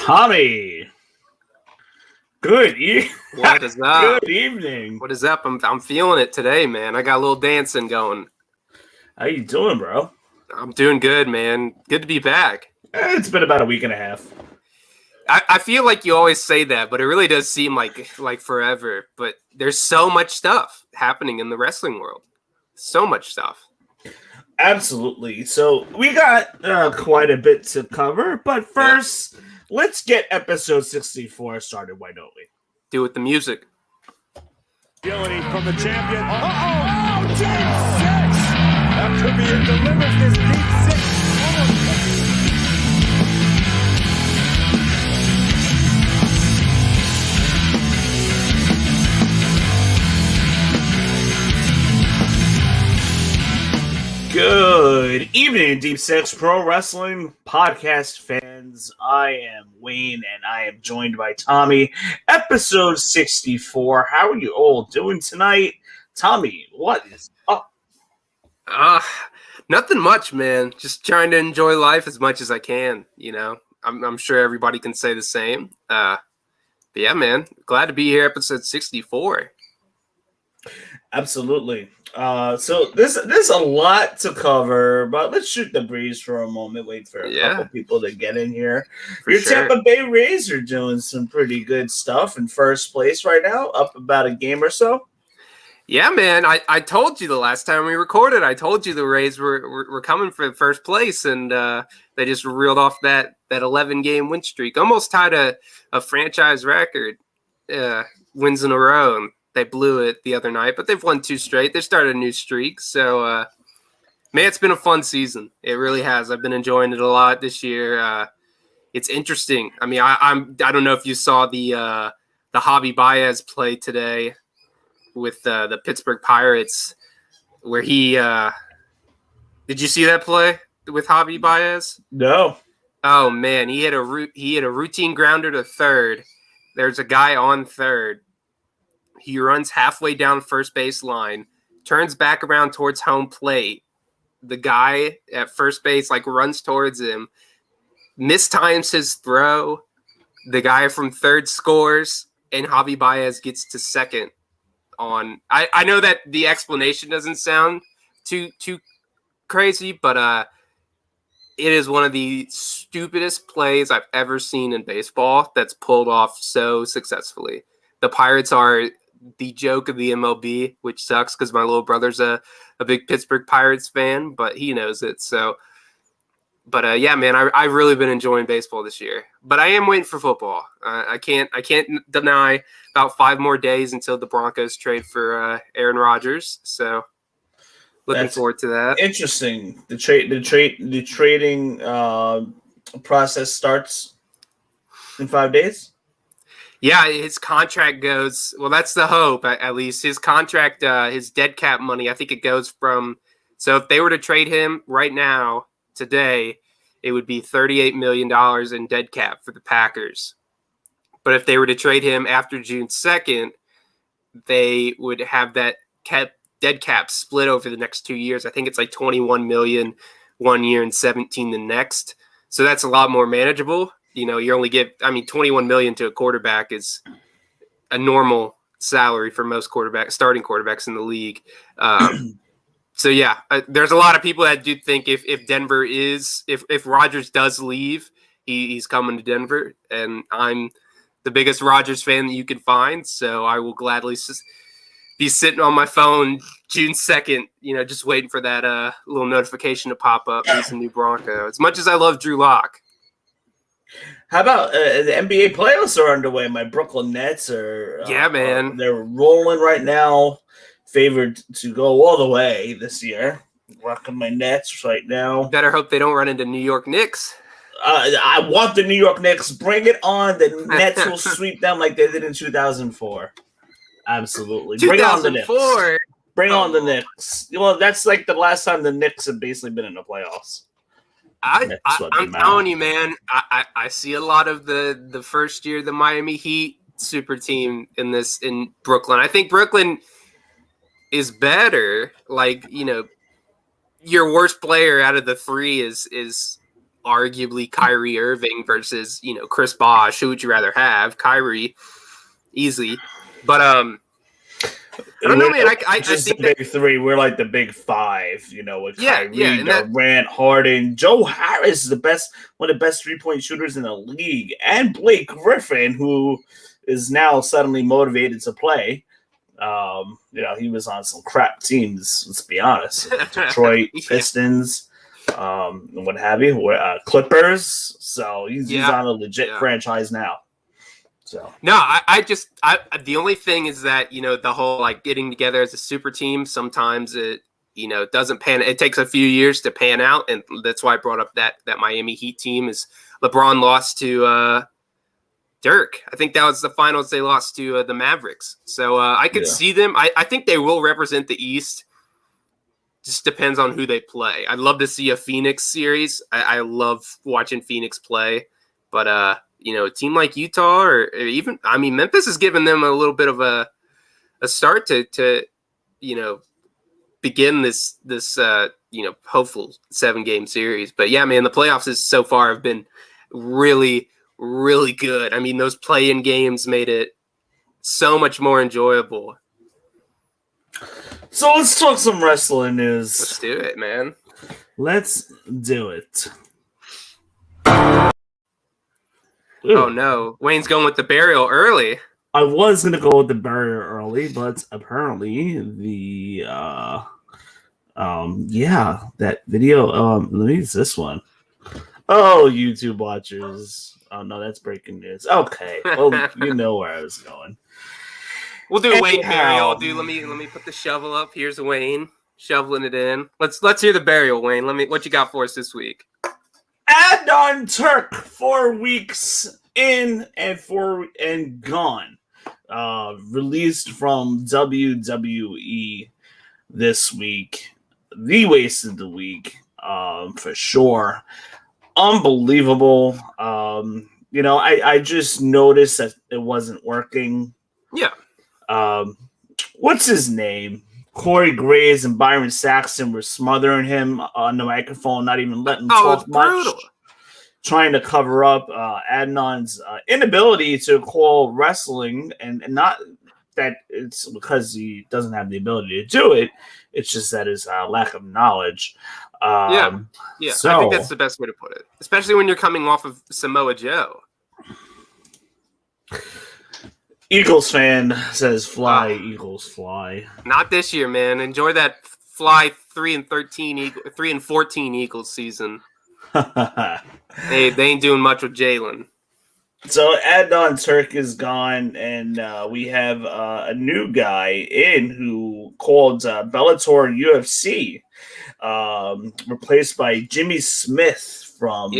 Tommy, What is up? Good evening. What is up? I'm feeling it today, man. I got a little dancing going. How you doing, bro? I'm doing good, man. Good to be back. It's been about a week and a half. I feel like you always say that, but it really does seem like forever. But there's so much stuff happening in the wrestling world. So much stuff. Absolutely. So we got quite a bit to cover, but first, let's get episode 64 started. Why don't we? Do it with the music. Agility from the champion. Oh, deep six! That could be it. Delivers this deep six. Good evening, Deep Six Pro Wrestling Podcast fans. I am Wayne, and I am joined by Tommy. Episode 64. How are you all doing tonight? Tommy, what is up? Nothing much, man. Just trying to enjoy life as much as I can. You know, I'm sure everybody can say the same. But yeah, man, glad to be here. Episode 64. Absolutely. So there's a lot to cover, but let's shoot the breeze for a moment. Wait for a couple people to get in here. Your Tampa Bay Rays are doing some pretty good stuff in first place right now, up about a game or so. Yeah, man. I told you the last time we recorded. I told you the Rays were coming for first place, and they just reeled off that 11-game win streak, almost tied a franchise record, wins in a row. And they blew it the other night, but they've won 2 straight. They started a new streak. So, man, it's been a fun season. It really has. I've been enjoying it a lot this year. It's interesting. I mean, I don't know if you saw the Javi Baez play today with the Pittsburgh Pirates, where he did you see that play with Javi Baez? No. Oh man, he had a routine grounder to third. There's a guy on third. He runs halfway down first base line, turns back around towards home plate. The guy at first base runs towards him, mistimes his throw. The guy from third scores, and Javi Baez gets to second. I know that the explanation doesn't sound too crazy, but it is one of the stupidest plays I've ever seen in baseball that's pulled off so successfully. The Pirates are the joke of the MLB, which sucks because my little brother's a big Pittsburgh Pirates fan, but he knows it. So, but yeah, man, I've really been enjoying baseball this year. But I am waiting for football. I can't deny about 5 more days until the Broncos trade for Aaron Rodgers. So, looking forward to that. Interesting. The trading process starts in 5 days. Yeah, his contract goes – well, that's the hope, at least. His contract, his dead cap money, I think it goes from – so if they were to trade him right now, today, it would be $38 million in dead cap for the Packers. But if they were to trade him after June 2nd, they would have that dead cap split over the next 2 years. I think it's like $21 million 1 year and $17 the next. So that's a lot more manageable. You know, you only give, $21 million to a quarterback is a normal salary for most starting quarterbacks in the league. So yeah, there's a lot of people that do think if Rodgers does leave, he's coming to Denver, and I'm the biggest Rodgers fan that you can find. So I will gladly be sitting on my phone June 2nd, just waiting for that little notification to pop up. He's a new Bronco. As much as I love Drew Lock. How about the NBA playoffs are underway? My Brooklyn Nets are man. They're rolling right now, favored to go all the way this year. Rocking my Nets right now. Better hope they don't run into New York Knicks. I want the New York Knicks. Bring it on. The Nets will sweep them like they did in 2004. Absolutely. Bring on the Knicks. Bring on the Knicks. Well, that's like the last time the Knicks have basically been in the playoffs. I'm telling you, man, I see a lot of the first year, the Miami Heat super team in Brooklyn. I think Brooklyn is better. Your worst player out of the 3 is arguably Kyrie Irving versus, Chris Bosh. Who would you rather have? Kyrie, easily. But I don't know, man. I think the big three. We're like the big five, with Kyrie, and Durant, Harden, Joe Harris is one of the best 3-point shooters in the league, and Blake Griffin, who is now suddenly motivated to play. He was on some crap teams. Let's be honest, Detroit Pistons, what have you, Clippers. So he's on a legit franchise now. So no, the only thing is that, the whole like getting together as a super team, sometimes it, doesn't pan. It takes a few years to pan out. And that's why I brought up that Miami Heat team is LeBron lost to Dirk. I think that was the finals. They lost to the Mavericks. So I could see them. I think they will represent the East. Just depends on who they play. I'd love to see a Phoenix series. I love watching Phoenix play, but a team like Utah or even, Memphis has given them a little bit of a start to begin this hopeful 7-game series. But yeah, man, the playoffs so far have been really, really good. Those play-in games made it so much more enjoyable. So let's talk some wrestling news. Let's do it, man. Let's do it. Oh no, Wayne's going with the burial early. I was gonna go with the burial early, but apparently that video. Let me use this one. Oh, YouTube watchers. Oh no, that's breaking news. Okay, well, you know where I was going. We'll do Wayne burial. Let me put the shovel up. Here's Wayne shoveling it in. Let's hear the burial, Wayne. What you got for us this week? Adnan Turk, 4 weeks in and gone. Released from WWE this week. The waste of the week, for sure. Unbelievable. I just noticed that it wasn't working. Yeah. What's his name? Corey Graves and Byron Saxton were smothering him on the microphone, not even letting him talk much, trying to cover up Adnan's inability to call wrestling, and not that it's because he doesn't have the ability to do it. It's just that his lack of knowledge. Yeah. So, I think that's the best way to put it, especially when you're coming off of Samoa Joe. Eagles fan says, "Fly, Eagles, fly." Not this year, man. Enjoy that fly 3-14 Eagles season. They ain't doing much with Jalen. So Adnan Turk is gone, and we have a new guy in who called Bellator UFC, replaced by Jimmy Smith from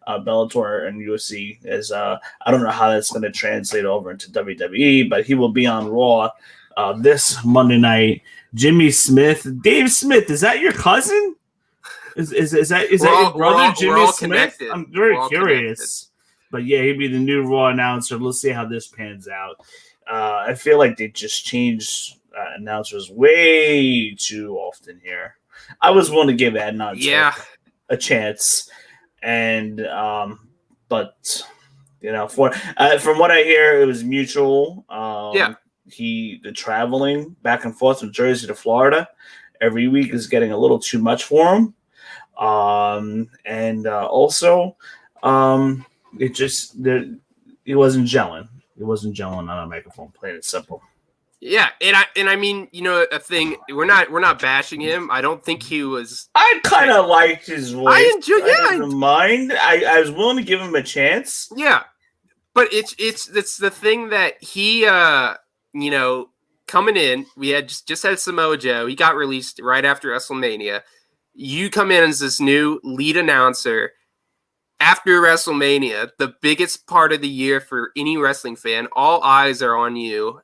Bellator and UFC. As I don't know how that's going to translate over into WWE, but he will be on Raw this Monday night. Jimmy Smith, Dave Smith, is that your cousin? Is that your brother, Jimmy Smith? Connected. I'm very curious. But yeah, he'd be the new Raw announcer. Let's see how this pans out. I feel like they just changed announcers way too often here. I was willing to give Adnan a chance. And but from what I hear, it was mutual. The traveling back and forth from Jersey to Florida every week is getting a little too much for him. Also, he wasn't gelling. He wasn't gelling on a microphone. Plain and simple. Yeah, and I mean, a thing. We're not bashing him. I don't think he was. I kind of liked his voice. I enjoy. I didn't mind. I was willing to give him a chance. Yeah, but it's the thing that he coming in. We had just had Samoa Joe. He got released right after WrestleMania. You come in as this new lead announcer after WrestleMania, the biggest part of the year for any wrestling fan. All eyes are on you.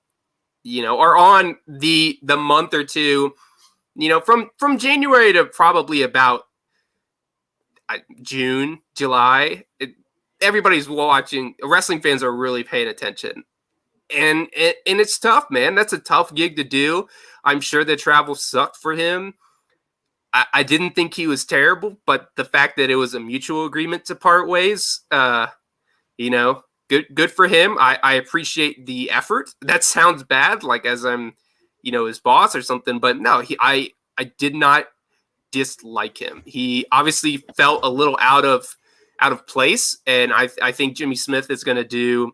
Or on the month or two, from January to probably about June, July, everybody's watching. Wrestling fans are really paying attention, and it's tough, man. That's a tough gig to do. I'm sure the travel sucked for him, I didn't think he was terrible, but the fact that it was a mutual agreement to part ways, good for him. I appreciate the effort. That sounds bad, like as I'm, his boss or something, but no, I did not dislike him. He obviously felt a little out of place, and I think Jimmy Smith is going to do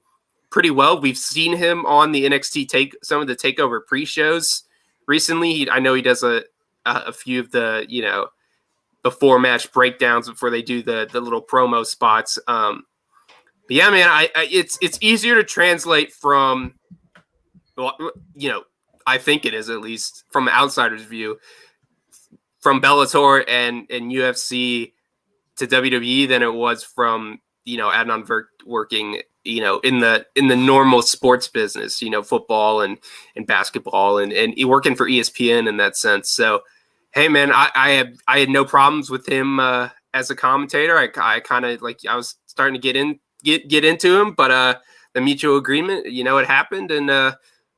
pretty well. We've seen him on the NXT some of the Takeover pre-shows recently. I know he does a few of the before match breakdowns before they do the little promo spots. But yeah, man, it's easier to translate from, I think it is, at least from an outsider's view, from Bellator and UFC to WWE than it was from Adnan working in the normal sports business, football and basketball and working for ESPN in that sense. So hey man, I had no problems with him as a commentator. I kind of I was starting to get into him, but the mutual agreement, it happened, and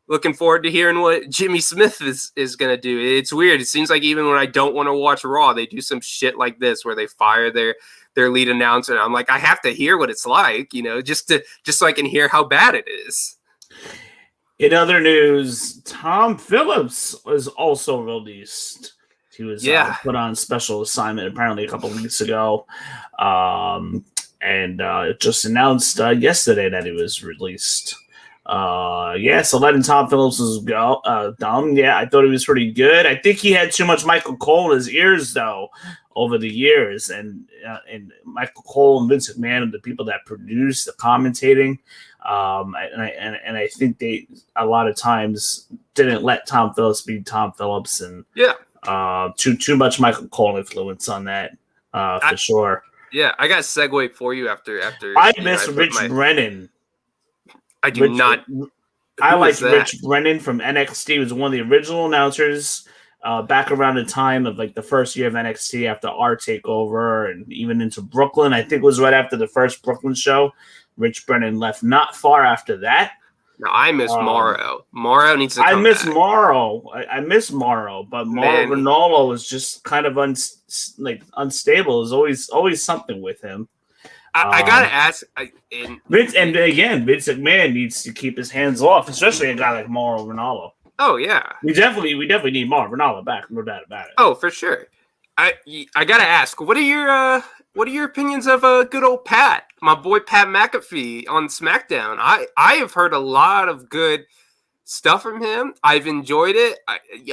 looking forward to hearing what Jimmy Smith is going to do. It's weird. It seems like even when I don't want to watch Raw, they do some shit like this where they fire their lead announcer. And I'm like, I have to hear what it's like, just so I can hear how bad it is. In other news, Tom Phillips was also released. He was put on special assignment apparently a couple weeks ago. And it just announced yesterday that he was released. So letting Tom Phillips go down. Yeah, I thought he was pretty good. I think he had too much Michael Cole in his ears though over the years, and Michael Cole and Vince McMahon are the people that produce the commentating. And I think they a lot of times didn't let Tom Phillips be Tom Phillips, and too much Michael Cole influence on that for sure. Yeah, I got a segue for you after. I miss Rich Brennan. I do not. I like Rich Brennan from NXT. He was one of the original announcers back around the time of the first year of NXT after our takeover, and even into Brooklyn. I think it was right after the first Brooklyn show. Rich Brennan left not far after that. No, I miss Morrow. Morrow needs to come I miss back. Morrow. I miss Morrow, but Mauro Ranallo is just kind of unstable. There's always something with him. I gotta ask. Vince McMahon needs to keep his hands off, especially a guy like Mauro Ranallo. Oh yeah, we definitely need Mauro Ranallo back, no doubt about it. Oh, for sure. I gotta ask. What are your opinions of good old Pat, my boy Pat McAfee on SmackDown? I have heard a lot of good stuff from him. I've enjoyed it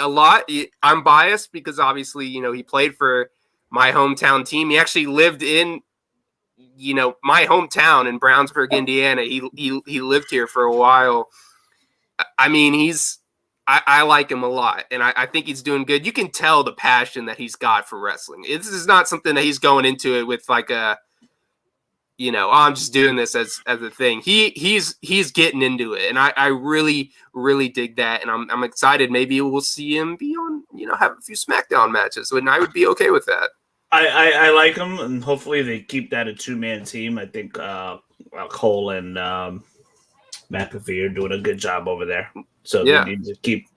a lot. I'm biased because obviously he played for my hometown team. He actually lived in my hometown in Brownsburg, Indiana. He lived here for a while. I mean, I like him a lot, and I think he's doing good. You can tell the passion that he's got for wrestling. This is not something that he's going into it with I'm just doing this as a thing. He's getting into it, and I really, really dig that, and I'm excited. Maybe we'll see him be on, have a few SmackDown matches, and I would be okay with that. I like him, and hopefully they keep that a two-man team. I think Cole and McAfee are doing a good job over there. So they need to keep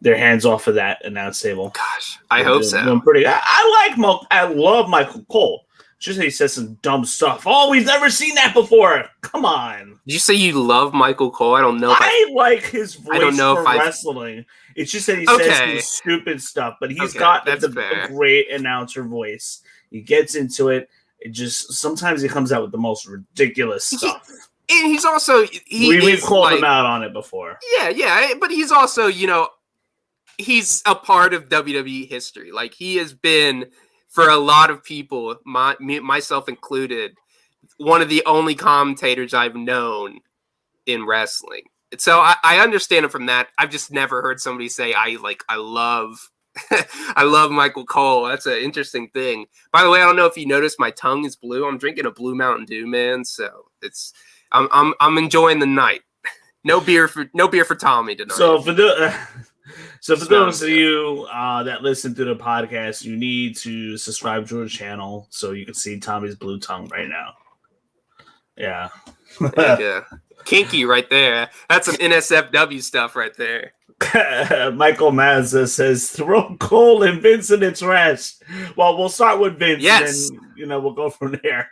their hands off of that announce table. Gosh, I hope so. I love Michael Cole. Just he says some dumb stuff. Oh, we've never seen that before. Come on. Did you say you love Michael Cole? I don't know. I like his voice for wrestling. It's just that he says some stupid stuff, but he's got a great announcer voice. He gets into it. It just sometimes he comes out with the most ridiculous stuff. And he's also we've called him out on it before. Yeah, but he's also he's a part of WWE history. Like he has been for a lot of people, myself included, one of the only commentators I've known in wrestling. So I understand it from that. I've just never heard somebody say I love I love Michael Cole. That's an interesting thing. By the way, I don't know if you noticed my tongue is blue. I'm drinking a Blue Mountain Dew, man. So I'm enjoying the night. No beer for Tommy tonight. So for those of you that listen to the podcast, you need to subscribe to our channel so you can see Tommy's blue tongue right now. Yeah. Yeah. Kinky right there. That's some NSFW stuff right there. Michael Mazza says, throw Cole and Vince in the trash. Well, we'll start with Vince, yes. and then we'll go from there.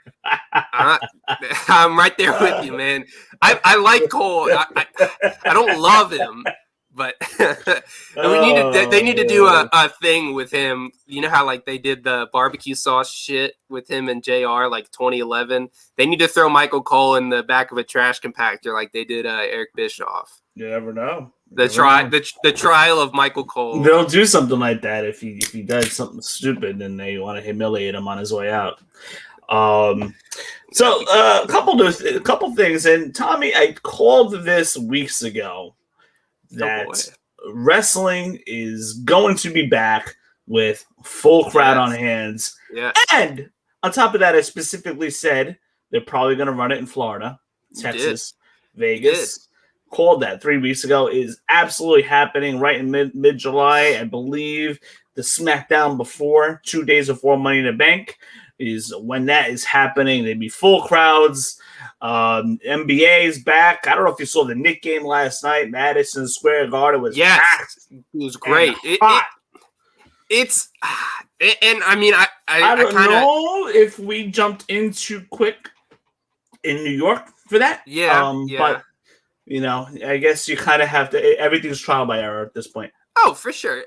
I'm right there with you, man. I like Cole. I don't love him, but they need to do a thing with him. You know how like they did the barbecue sauce shit with him and JR like 2011. They need to throw Michael Cole in the back of a trash compactor like they did Eric Bischoff. You never know. The trial of Michael Cole. They'll do something like that if he does something stupid and they want to humiliate him on his way out. So a couple things, and Tommy, I called this weeks ago that wrestling is going to be back with full crowd on hands. Yeah, and on top of that, I specifically said they're probably going to run it in Florida, Texas, Vegas. Called that 3 weeks ago. Is absolutely happening right in mid-July. I believe the Smackdown before 2 days before Money in the Bank is when that is happening. They'd be full crowds. NBA is back. I don't know if you saw the Knicks game last night. Madison Square Garden was packed. It was great. It's and I mean I don't know if we jumped in too quick in New York for that. But I guess you kind of have to. Everything's trial by error at this point. Oh, for sure.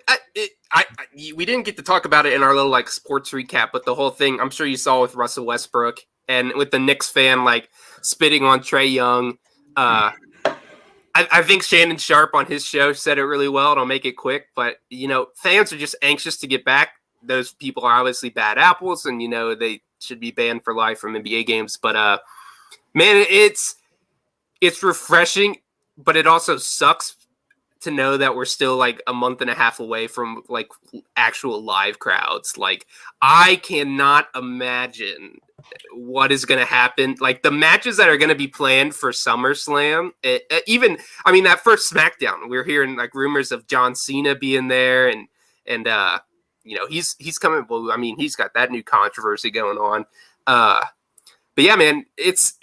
We didn't get to talk about it in our little like sports recap, but the whole thing I'm sure you saw with Russell Westbrook and with the Knicks fan like spitting on Trae Young. I think Shannon Sharp on his show said it really well, and I'll make it quick. But fans are just anxious to get back. Those people are obviously bad apples, and they should be banned for life from NBA games. But man, it's refreshing, but it also sucks to know that we're still like a month and a half away from like actual live crowds. Like I cannot imagine what is going to happen. Like the matches that are going to be planned for SummerSlam, that first Smackdown, we're hearing like rumors of John Cena being there and he's coming. Well, I mean, he's got that new controversy going on. But yeah, man, it's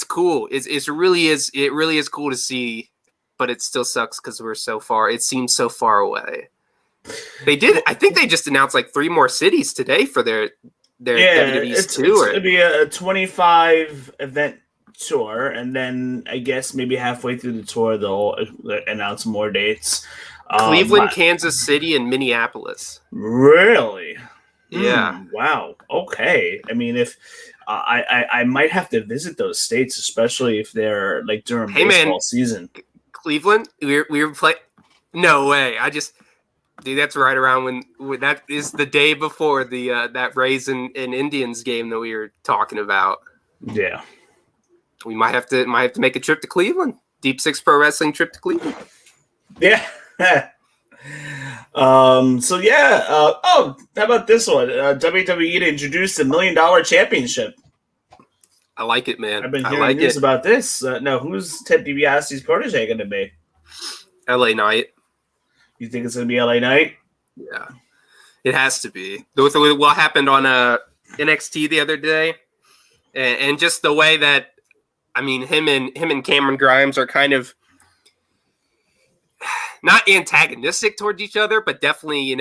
cool. It really is cool to see, but it still sucks because we're so far. It seems so far away. I think they just announced like 3 more cities today for their WWE's tour. It's going to be a 25 event tour, and then I guess maybe halfway through the tour they'll announce more dates. Cleveland, Kansas City, and Minneapolis. Really? Yeah. Wow. Okay. I mean, if I might have to visit those states, especially if they're like during baseball season. Cleveland, we were playing. No way. Dude, that's right around when that is the day before the that Rays and Indians game that we were talking about. Yeah. We might have to make a trip to Cleveland. Deep Six Pro Wrestling trip to Cleveland. Yeah. So yeah. How about this one? WWE to introduce the $1 Million Championship. I like it, man. I've been hearing news about this. Now, who's Ted DiBiase's protege going to be? LA Knight. You think it's going to be LA Knight? Yeah, it has to be. With what happened on NXT the other day, and just the way that, I mean, him and Cameron Grimes are kind of not antagonistic towards each other, but definitely,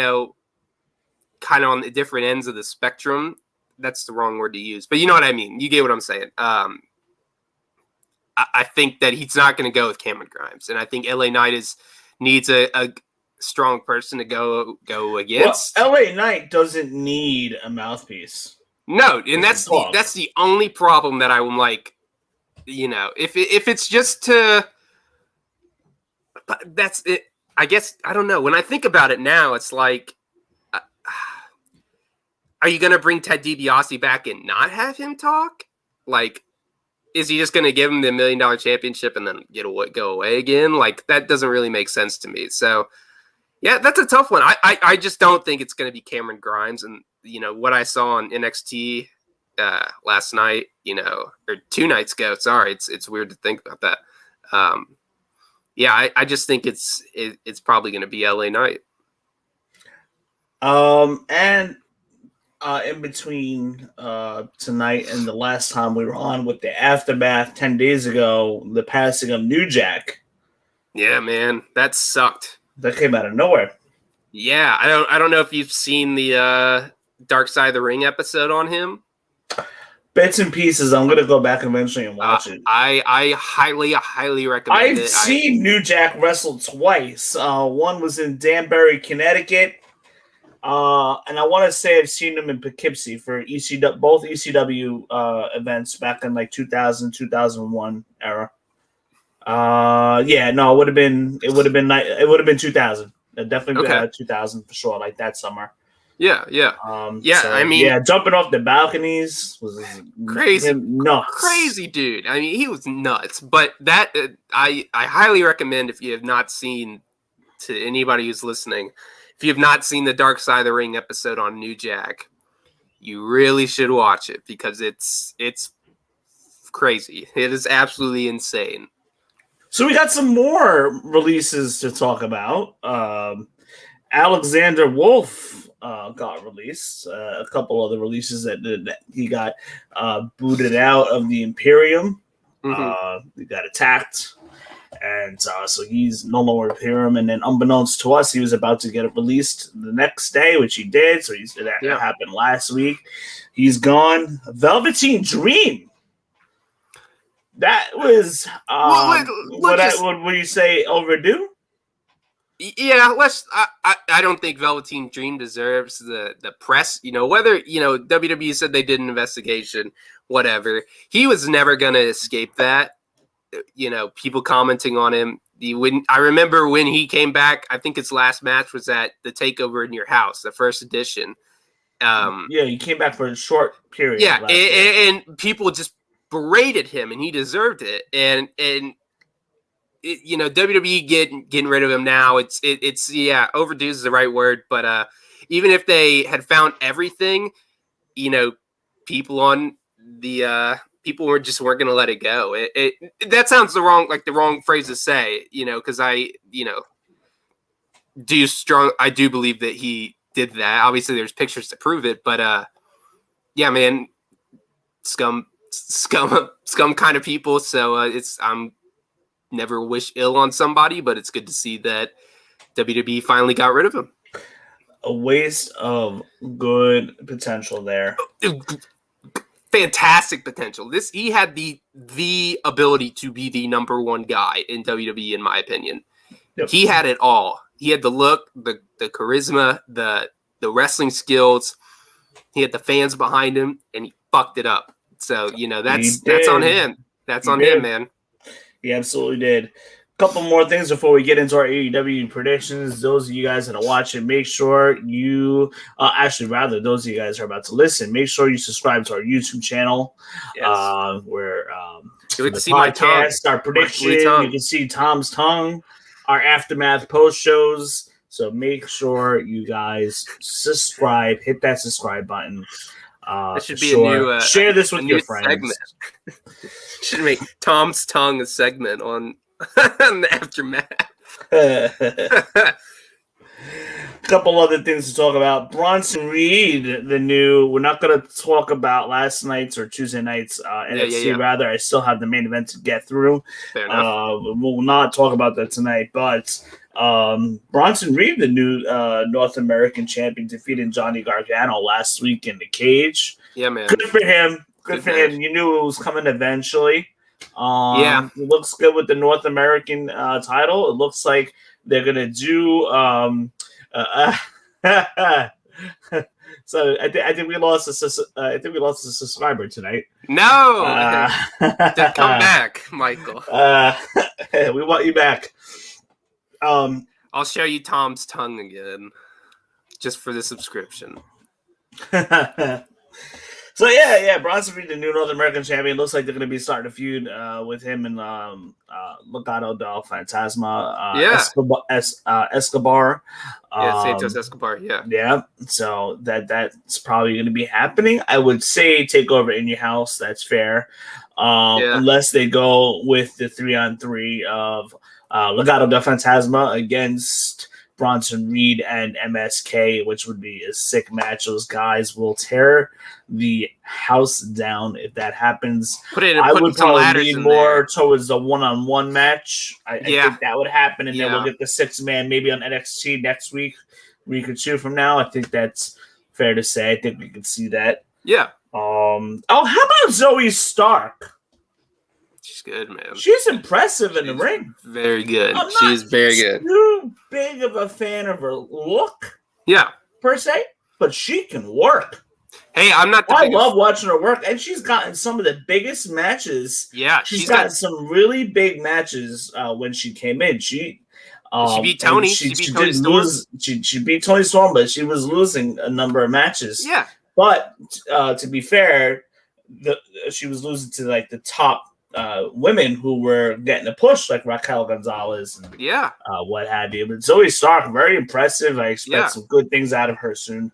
kind of on the different ends of the spectrum. That's the wrong word to use, but you know what I mean. You get what I'm saying. I think that he's not going to go with Cameron Grimes, and I think LA Knight needs a strong person to go against. Well, LA Knight doesn't need a mouthpiece. No, and that's the only problem that I'm like, if it's just to, that's it. I guess I don't know. When I think about it now, it's like, are you going to bring Ted DiBiase back and not have him talk? Like, is he just going to give him the $1 Million Championship and then go away again? Like, that doesn't really make sense to me. So, yeah, that's a tough one. I just don't think it's going to be Cameron Grimes. And, what I saw on NXT last night, or 2 nights ago. Sorry, it's weird to think about that. Yeah, I just think it's probably going to be LA Knight. And in between tonight and the last time we were on with the aftermath 10 days ago, the passing of New Jack. Yeah, man, that sucked. That came out of nowhere. Yeah, I don't know if you've seen the Dark Side of the Ring episode on him. Bits and pieces. I'm gonna go back eventually and watch it. I highly recommend it. I've seen New Jack wrestle twice. One was in Danbury, Connecticut, and I want to say I've seen him in Poughkeepsie for ECW, both ECW events back in like 2000, 2001 era. It would have been 2000. Definitely 2000 for sure, like that summer. Yeah. Jumping off the balconies was crazy, nuts. Crazy dude. I mean, he was nuts. But that I highly recommend, if you have not seen, to anybody who's listening, if you have not seen the Dark Side of the Ring episode on New Jack, you really should watch it because it's crazy. It is absolutely insane. So we got some more releases to talk about. Alexander Wolf got released. A couple other releases that he got booted out of the Imperium. He got attacked. And so he's no longer with Imperium. And then unbeknownst to us, he was about to get released the next day, which he did. So that happened last week. He's gone. Velveteen Dream. That was would you say overdue? Yeah, I don't think Velveteen Dream deserves the press. Whether WWE said they did an investigation, whatever. He was never gonna escape that. People commenting on him. I remember when he came back. I think his last match was at the Takeover in Your House, the first edition. He came back for a short period. Yeah, and people just berated him, and he deserved it. And WWE getting rid of him now. It's overdue is the right word. But even if they had found everything, people on the people weren't going to let it go. That sounds the wrong phrase to say. Because I do believe that he did that. Obviously, there's pictures to prove it. But yeah, man, scum kind of people. So I'm never wish ill on somebody, but it's good to see that WWE finally got rid of him. A waste of good potential there. Fantastic potential. He had the ability to be the number one guy in WWE, in my opinion. Yep. He had it all. He had the look, the charisma, the wrestling skills. He had the fans behind him, and he fucked it up. So, that's on him. That's on him, man. He absolutely did. A couple more things before we get into our AEW predictions. Those of you guys that are watching, make sure you those of you guys who are about to listen, make sure you subscribe to our YouTube channel. Yes. Where you can see my tongue, our prediction. You can see Tom's tongue, our aftermath post shows. So make sure you guys subscribe. Hit that subscribe button. That should be a new share this with your friends. Segment. Should make Tom's tongue a segment on the aftermath. A couple other things to talk about. Bronson Reed, we're not going to talk about last night's or Tuesday night's NXT. Rather, I still have the main event to get through. Fair enough. We'll not talk about that tonight, but Bronson Reed, the new North American champion, defeated Johnny Gargano last week in the cage. Yeah, man. Good for him. Good for him. You knew it was coming eventually. It looks good with the North American title. It looks like they're gonna do. So I think we lost a subscriber tonight. No, come back, Michael. We want you back. I'll show you Tom's tongue again, just for the subscription. So yeah, Bronson Reed, the new North American champion, looks like they're going to be starting a feud with him and Legado del Fantasma, Escobar. Santos Escobar, yeah. So that's probably going to be happening. I would say Takeover in Your House. That's fair, unless they go with the 3-on-3 of Legado del Fantasma against Bronson Reed and MSK, which would be a sick match. Those guys will tear the house down if that happens. I would probably lean more towards the one-on-one match. I think that would happen, and then we'll get the 6-man maybe on NXT next week or two from now. I think that's fair to say. I think we could see that. Yeah. How about Zoe Stark? She's good, man. She's impressive in the ring. Very good. She's very good. Too big of a fan of her look. Yeah. Per se, but she can work. Hey, I'm not. I love watching her work, and she's gotten some of the biggest matches. Yeah, she's gotten some really big matches when she came in. She beat Tony. She beat Tony Storm. She beat Tony Storm, but she was losing a number of matches. Yeah. But to be fair, she was losing to like the top women who were getting a push, like Raquel Gonzalez and what have you. But Zoe Stark, very impressive. I expect some good things out of her soon,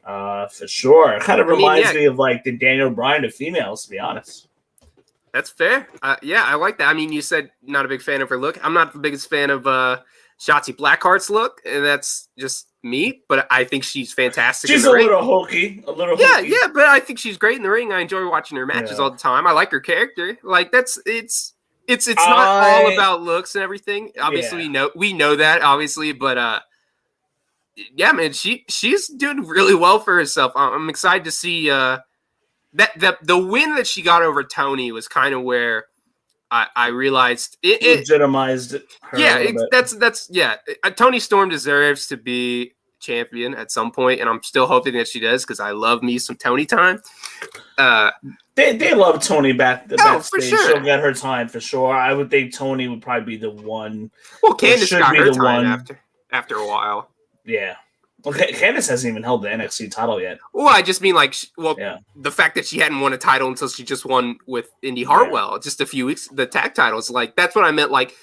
for sure. It kind of reminds me of like the Daniel Bryan of females, to be honest. That's fair. I like that. I mean, you said not a big fan of her look. I'm not the biggest fan of Shotzi Blackheart's look, and that's just me, but I think she's fantastic. She's in the ring. Little hokey, a little hokey. Yeah, yeah, but I think she's great in the ring. I enjoy watching her matches all the time. I like her character. Like it's not all about looks and everything. Obviously, we know that, obviously, but yeah, man, she's doing really well for herself. I'm excited to see that the win that she got over Tony was kind of where I realized it legitimized it. That's Tony Storm deserves to be champion at some point, and I'm still hoping that she does because I love me some Tony time. They love Tony backstage. For sure. She'll get her time for sure. I would think Tony would probably be the one. Well, Candice got her time after a while. Yeah. Well, Candice hasn't even held the NXT title yet. Well, I just mean the fact that she hadn't won a title until she just won with Indy Hartwell just a few weeks, the tag titles. Like, that's what I meant. Like,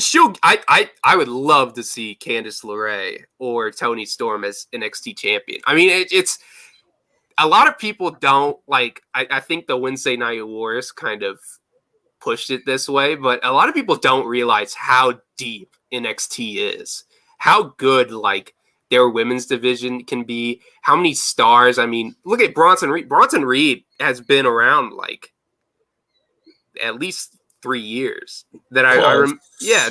I would love to see Candice LeRae or Toni Storm as NXT champion. I mean, it's a lot of people don't like. I think the Wednesday Night Wars kind of pushed it this way, but a lot of people don't realize how deep NXT is, how good their women's division can be, how many stars. I mean, look at Bronson Reed. Bronson Reed has been around at least 3 years that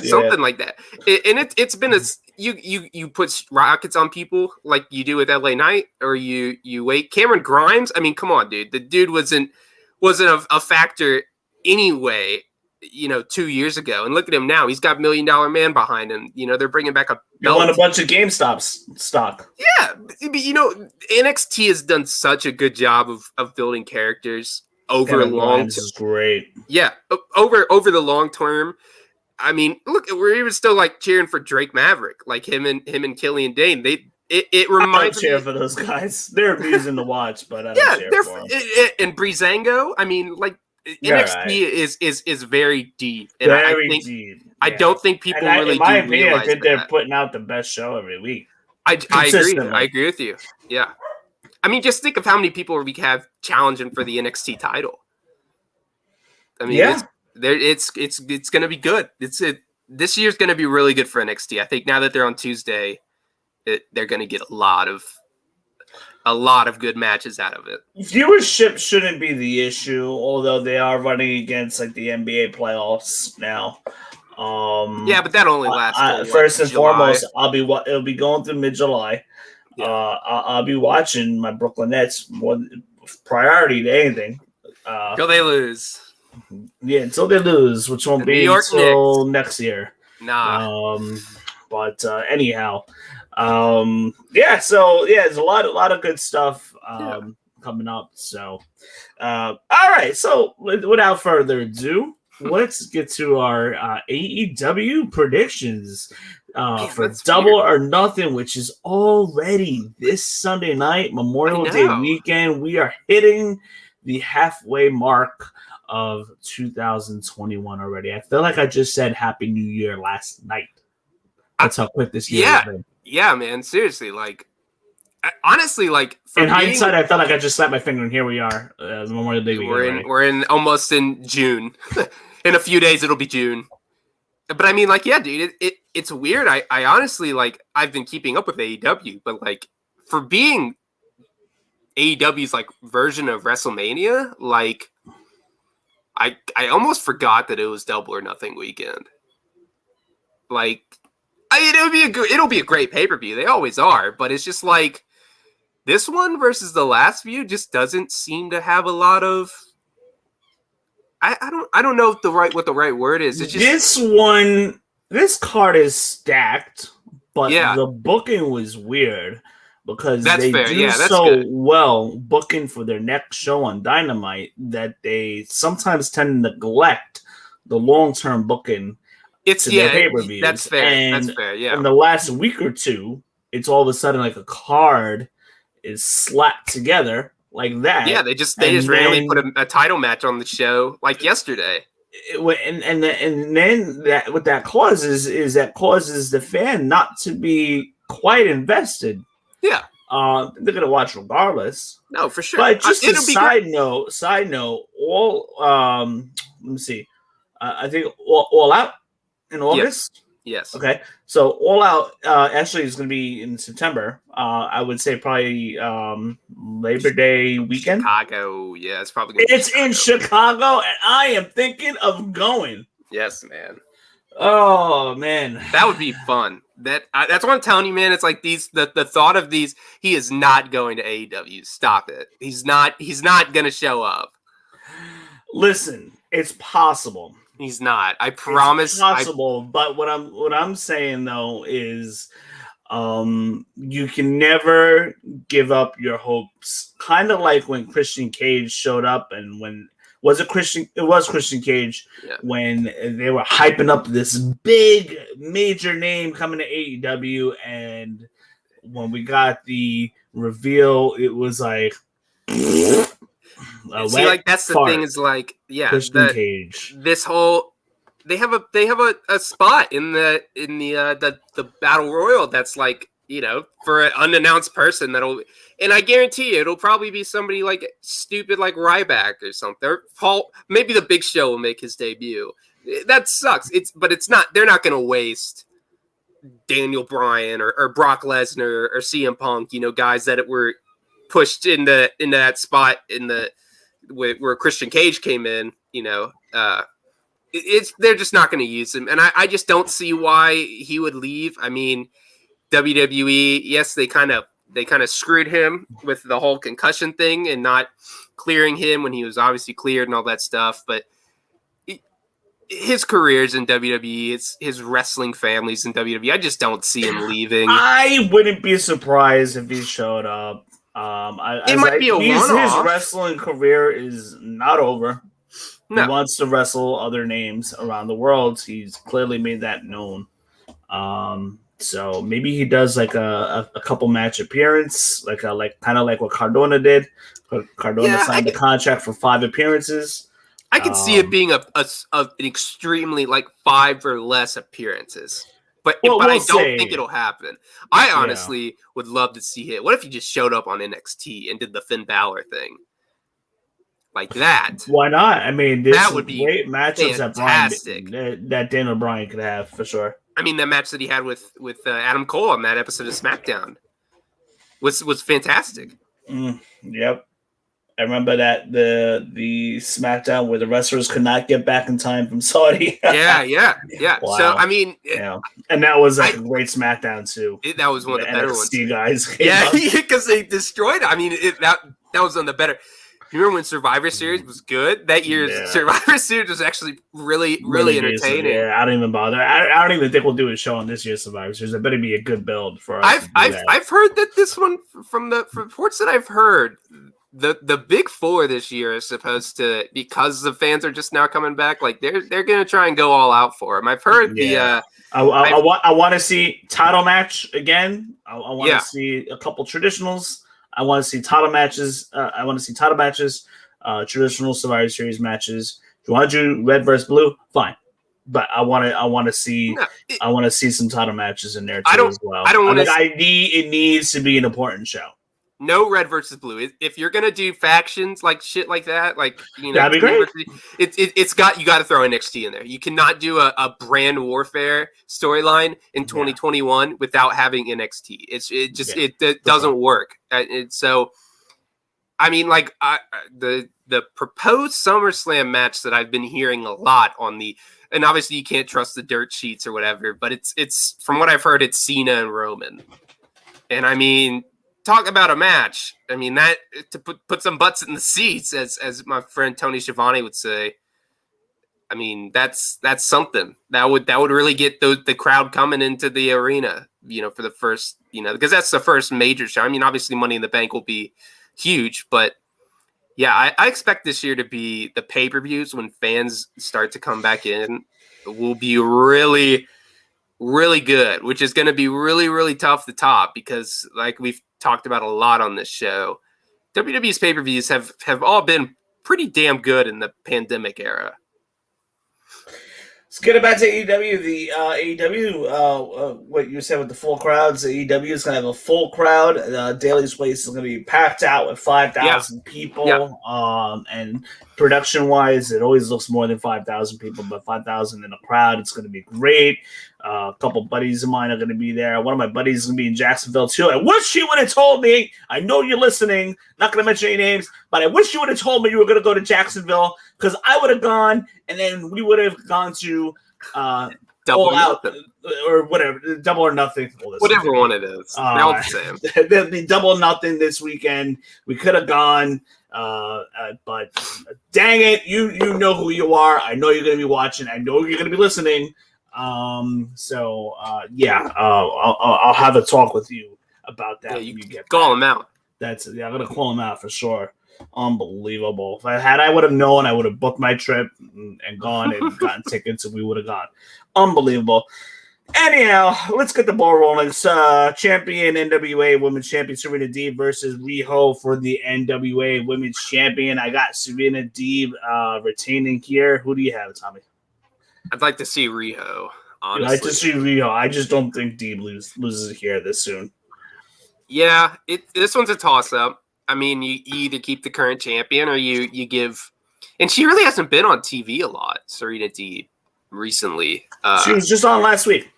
something like that. And it's been you put rockets on people like you do with LA Knight, or you wait. Cameron Grimes, I mean, come on, dude. The dude wasn't a factor anyway, 2 years ago. And look at him now. He's got $1 Million Man behind him. They're bringing back a belt. You won a bunch of GameStop stock. Yeah. But, NXT has done such a good job of building characters over a long term. Is great. Yeah. Over the long term. I mean, look, we're even still cheering for Drake Maverick, him and Killian Dane. It reminds me. I don't cheer for those guys. They're amusing to watch, but I don't cheer for them. And Breezango, I mean, NXT is very deep. And very deep. Yeah. I don't think people really in my do opinion, realize I think they're putting out the best show every week. I agree. I agree with you. Yeah. I mean, just think of how many people we have challenging for the NXT title. I mean, it's going to be good. This year's going to be really good for NXT. I think now that they're on Tuesday, they're going to get a lot of good matches out of it. Viewership shouldn't be the issue, although they are running against the NBA playoffs now. But that only lasts. First and foremost, it'll be going through mid-July. Yeah. I'll be watching my Brooklyn Nets more priority to anything. Until they lose. Yeah, until they lose, which won't be until next year. Nah. But anyhow, there's a lot of good stuff coming up. So, all right. So, without further ado, let's get to our AEW predictions for Double or Nothing, which is already this Sunday night, Memorial Day weekend. We are hitting the halfway mark of 2021 already. I feel like I just said Happy New Year last night. That's how quick this year has been. Yeah, man. Seriously, honestly, in hindsight, I felt like I just slapped my finger, and here we are, Memorial Day weekend. We're almost in June. In a few days, it'll be June. But I mean, like, yeah, dude, it's weird. I honestly, like, I've been keeping up with AEW, but like, for being AEW's like version of WrestleMania, like, I almost forgot that it was Double or Nothing weekend. Like, I mean, it'll be a great pay-per-view. They always are, but it's just like this one versus the last few just doesn't seem to have a lot of. I don't know what the right word is. It's just this card is stacked, but yeah. the booking was weird because that's they fair. do yeah, that's so good. well booking for their next show on Dynamite that they sometimes tend to neglect the long-term booking. It's their pay-per-views. That's fair. And that's fair. Yeah. In the last week or two, it's all of a sudden like a card is slapped together like that. Yeah, they just randomly put a title match on the show like yesterday. And then that what that causes is the fan not to be quite invested. Yeah. They're gonna watch regardless. No, for sure. But just a side note, all let me see. I think all out in August. Yes. Okay. So All Out actually is going to be in September. I would say probably Labor Day weekend. Chicago. Yeah, it's probably. It's in Chicago, and I am thinking of going. Yes, man. Oh man, that would be fun. That's what I'm telling you, man. It's like the thought of these. He is not going to AEW. Stop it. He's not going to show up. Listen, it's possible. He's not. I promise. It's possible, but what I'm saying though is, you can never give up your hopes. Kind of like when Christian Cage showed up, and when it was Christian Cage when they were hyping up this big major name coming to AEW, and when we got the reveal, it was like. See, like that's the thing is like, yeah, Cage. This whole they have a spot in the battle royal that's like, you know, for an unannounced person and I guarantee you it'll probably be somebody like stupid like Ryback or something. Or maybe the Big Show will make his debut. That sucks. But it's not. They're not going to waste Daniel Bryan or Brock Lesnar or CM Punk. You know, guys that were pushed into that spot where Christian Cage came in, you know, they're just not going to use him, and I just don't see why he would leave. I mean, WWE, yes, they kind of screwed him with the whole concussion thing and not clearing him when he was obviously cleared and all that stuff, but his career's in WWE, his wrestling family's in WWE. I just don't see him leaving. I wouldn't be surprised if he showed up. It might be a one-off. His wrestling career is not over. No. He wants to wrestle other names around the world. He's clearly made that known. So maybe he does like a couple match appearance, like kind of like what Cardona did. Cardona signed the contract for 5 appearances. I could see it being an extremely like 5 or less appearances. But I don't think it'll happen. I honestly would love to see it. What if he just showed up on NXT and did the Finn Balor thing? Like that. Why not? I mean, that would be great matchups fantastic. that Daniel Bryan could have for sure. I mean, that match that he had with Adam Cole on that episode of SmackDown was fantastic. Yep. I remember that the SmackDown where the wrestlers could not get back in time from Saudi. Yeah. Wow. So I mean, and that was like a great SmackDown too. That was one of the better ones. Guys, because they destroyed it. I mean, that was one of the better. You remember when Survivor Series was good? That year's Survivor Series was actually really entertaining. Yeah, I don't even bother. I don't even think we'll do a show on this year's Survivor Series. It better be a good build for us. I've heard that this one from the reports that I've heard. The big 4 this year is supposed to, because the fans are just now coming back, like they're gonna try and go all out for him. I've heard I want to see title match again. I want to see a couple traditionals. I want to see title matches. Traditional Survivor Series matches. If you want to do red versus blue, fine. But I want to see some title matches in there too as well. I don't want to. It needs to be an important show. No red versus blue. If you're gonna do factions like shit like that, like that'd be great. It's got you got to throw NXT in there. You cannot do a brand warfare storyline in 2021 without having NXT. It doesn't work. So, I mean, like the proposed SummerSlam match that I've been hearing a lot on and obviously you can't trust the dirt sheets or whatever, but it's from what I've heard, it's Cena and Roman, and I mean. Talk about a match. I mean, that to put some butts in the seats, as my friend Tony Schiavone would say. I mean, that's something that would really get the crowd coming into the arena, for the first, because that's the first major show. I mean, obviously Money in the Bank will be huge, but yeah, I expect this year to be the pay-per-views when fans start to come back in will be really, really good, which is going to be really, really tough to top because like we've talked about a lot on this show, WWE's pay-per-views have all been pretty damn good in the pandemic era. Let's get back to AEW. The AEW, what you said with the full crowds, AEW is going to have a full crowd. Daly's Place is going to be packed out with 5,000 people. Yeah. And production-wise, it always looks more than 5,000 people, but 5,000 in a crowd, it's going to be great. A couple buddies of mine are going to be there. One of my buddies is going to be in Jacksonville, too. I wish you would have told me. I know you're listening. Not going to mention any names, but I wish you would have told me you were going to go to Jacksonville because I would have gone, and then we would have gone to Double Out or whatever, Double or Nothing. Whatever one it is. They're all the same. The Double or Nothing this weekend. We could have gone, but dang it, you know who you are. I know you're going to be watching. I know you're going to be listening. I'll have a talk with you about that. Yeah, you can call him out. I'm gonna call him out for sure. Unbelievable. If I would have known, I would have booked my trip and gone and gotten tickets, and we would have gone. Unbelievable. Anyhow, let's get the ball rolling. It's champion NWA Women's Champion Serena Deeb versus Riho for the NWA Women's Champion. I got Serena Deeb retaining here. Who do you have, Tommy? I'd like to see Riho, honestly. I'd like to see Riho. I just don't think Deeb loses here this soon. Yeah, this one's a toss-up. I mean, you either keep the current champion or you give... And she really hasn't been on TV a lot, Serena Deeb, recently. She was just on last week.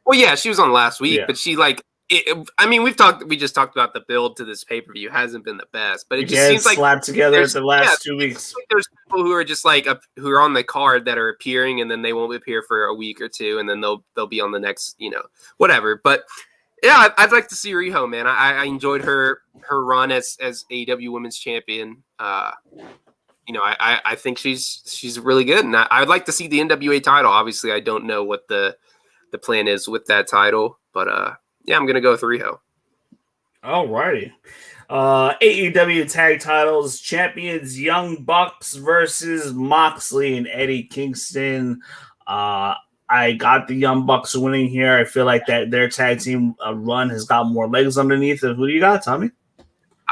Well, yeah, she was on last week, but she, like... we just talked about the build to this pay-per-view hasn't been the best, but it just seems like slapped together the last 2 weeks. Like there's people who are just like who are on the card that are appearing, and then they won't appear for a week or two, and then they'll be on the next, whatever. But yeah, I'd like to see Riho, man. I enjoyed her run as AEW Women's Champion. I think she's really good, and I would like to see the NWA title. Obviously, I don't know what the plan is with that title, but yeah, I'm going to go with Riho. All righty. AEW tag titles, champions Young Bucks versus Moxley and Eddie Kingston. I got the Young Bucks winning here. I feel like that their tag team run has got more legs underneath it. Who do you got, Tommy?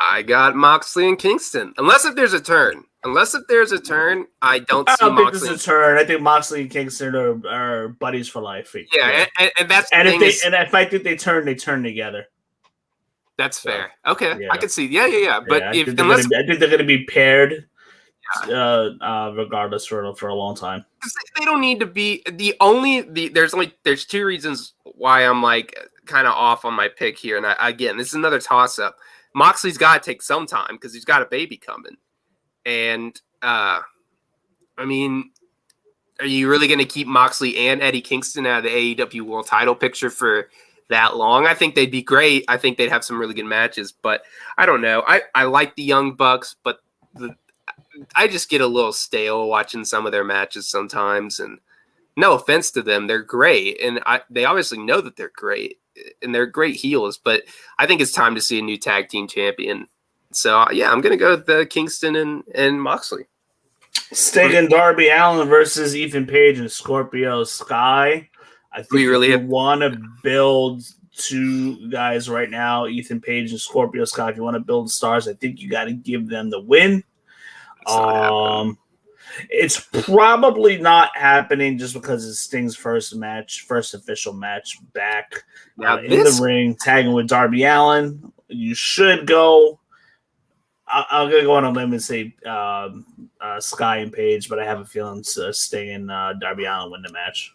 I got Moxley and Kingston. Unless if there's a turn, I don't see Moxley. I don't think there's a turn. I think Moxley and Kingston are buddies for life. Yeah, and that's if I think they turn together. That's fair. Okay, yeah. I can see. Yeah. But I think they're going to be paired, regardless for a long time. They don't need to be there's two reasons why I'm like kind of off on my pick here, and again, this is another toss up. Moxley's got to take some time because he's got a baby coming. And, I mean, are you really going to keep Moxley and Eddie Kingston out of the AEW World title picture for that long? I think they'd be great. I think they'd have some really good matches, but I don't know. I like the Young Bucks, but I just get a little stale watching some of their matches sometimes. And no offense to them, they're great. And they obviously know that they're great, and they're great heels, but I think it's time to see a new tag team champion. So, yeah, I'm going to go with the Kingston and Moxley. Sting and Darby Allin versus Ethan Page and Scorpio Sky. I think you want to build two guys right now, Ethan Page and Scorpio Sky. If you want to build stars, I think you got to give them the win. It's probably not happening just because it's Sting's first official match back in the ring, tagging with Darby Allin. You should go I'll go on a limb and say Sky and Paige, but I have a feeling Sting and Darby Allin win the match.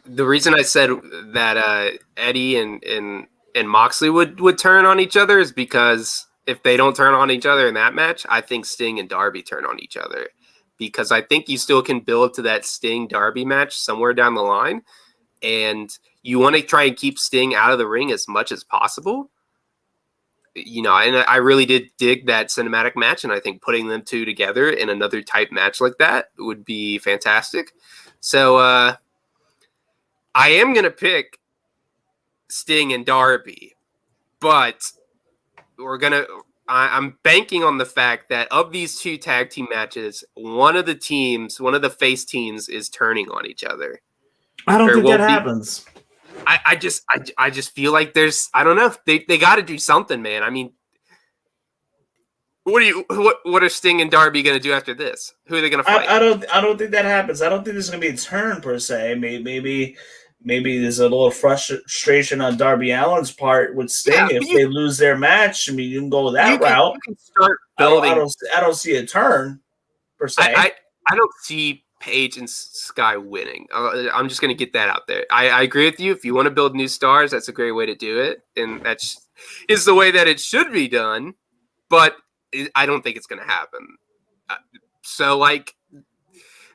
The reason I said that Eddie and Moxley would turn on each other is because if they don't turn on each other in that match, I think Sting and Darby turn on each other. Because I think you still can build to that Sting-Darby match somewhere down the line. And you want to try and keep Sting out of the ring as much as possible. And I really did dig that cinematic match. And I think putting them two together in another type match like that would be fantastic. So I am going to pick Sting and Darby. But I'm banking on the fact that of these two tag team matches, one of the face teams is turning on each other. I don't think that happens. I just feel like I don't know. They got to do something, man. I mean, what are Sting and Darby going to do after this? Who are they going to fight? I don't think that happens. I don't think there's going to be a turn per se. Maybe there's a little frustration on Darby Allin's part with Sting if they lose their match. I mean, you can go that route. You can start building. I don't see a turn per se. I don't see Paige and Sky winning. I'm just going to get that out there. I agree with you. If you want to build new stars, that's a great way to do it, and is the way that it should be done. But I don't think it's going to happen.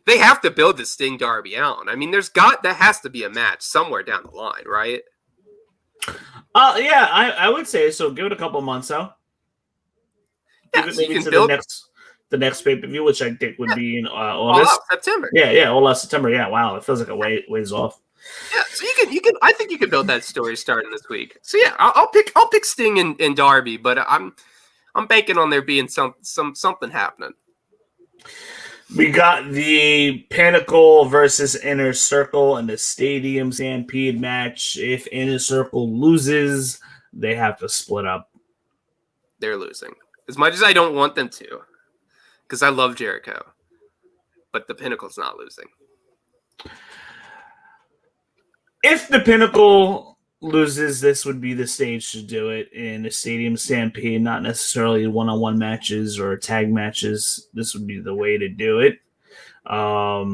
They have to build the Sting Darby Allin. I mean, that has to be a match somewhere down the line, right? Yeah, I would say so. Give it a couple months out. Yeah, give it maybe to the next pay-per-view, which I think would be in August. September. Yeah, all last September. Yeah, wow, it feels like a ways off. Yeah, so you can. I think you can build that story starting this week. So yeah, I'll pick Sting and Darby, but I'm banking on there being something happening. We got the Pinnacle versus Inner Circle in the Stadium Stampede match. If Inner Circle loses, they have to split up. They're losing. As much as I don't want them to, because I love Jericho. But the Pinnacle's not losing. If the Pinnacle loses, this would be the stage to do it in a Stadium Stampede, not necessarily one-on-one matches or tag matches. This would be the way to do it. I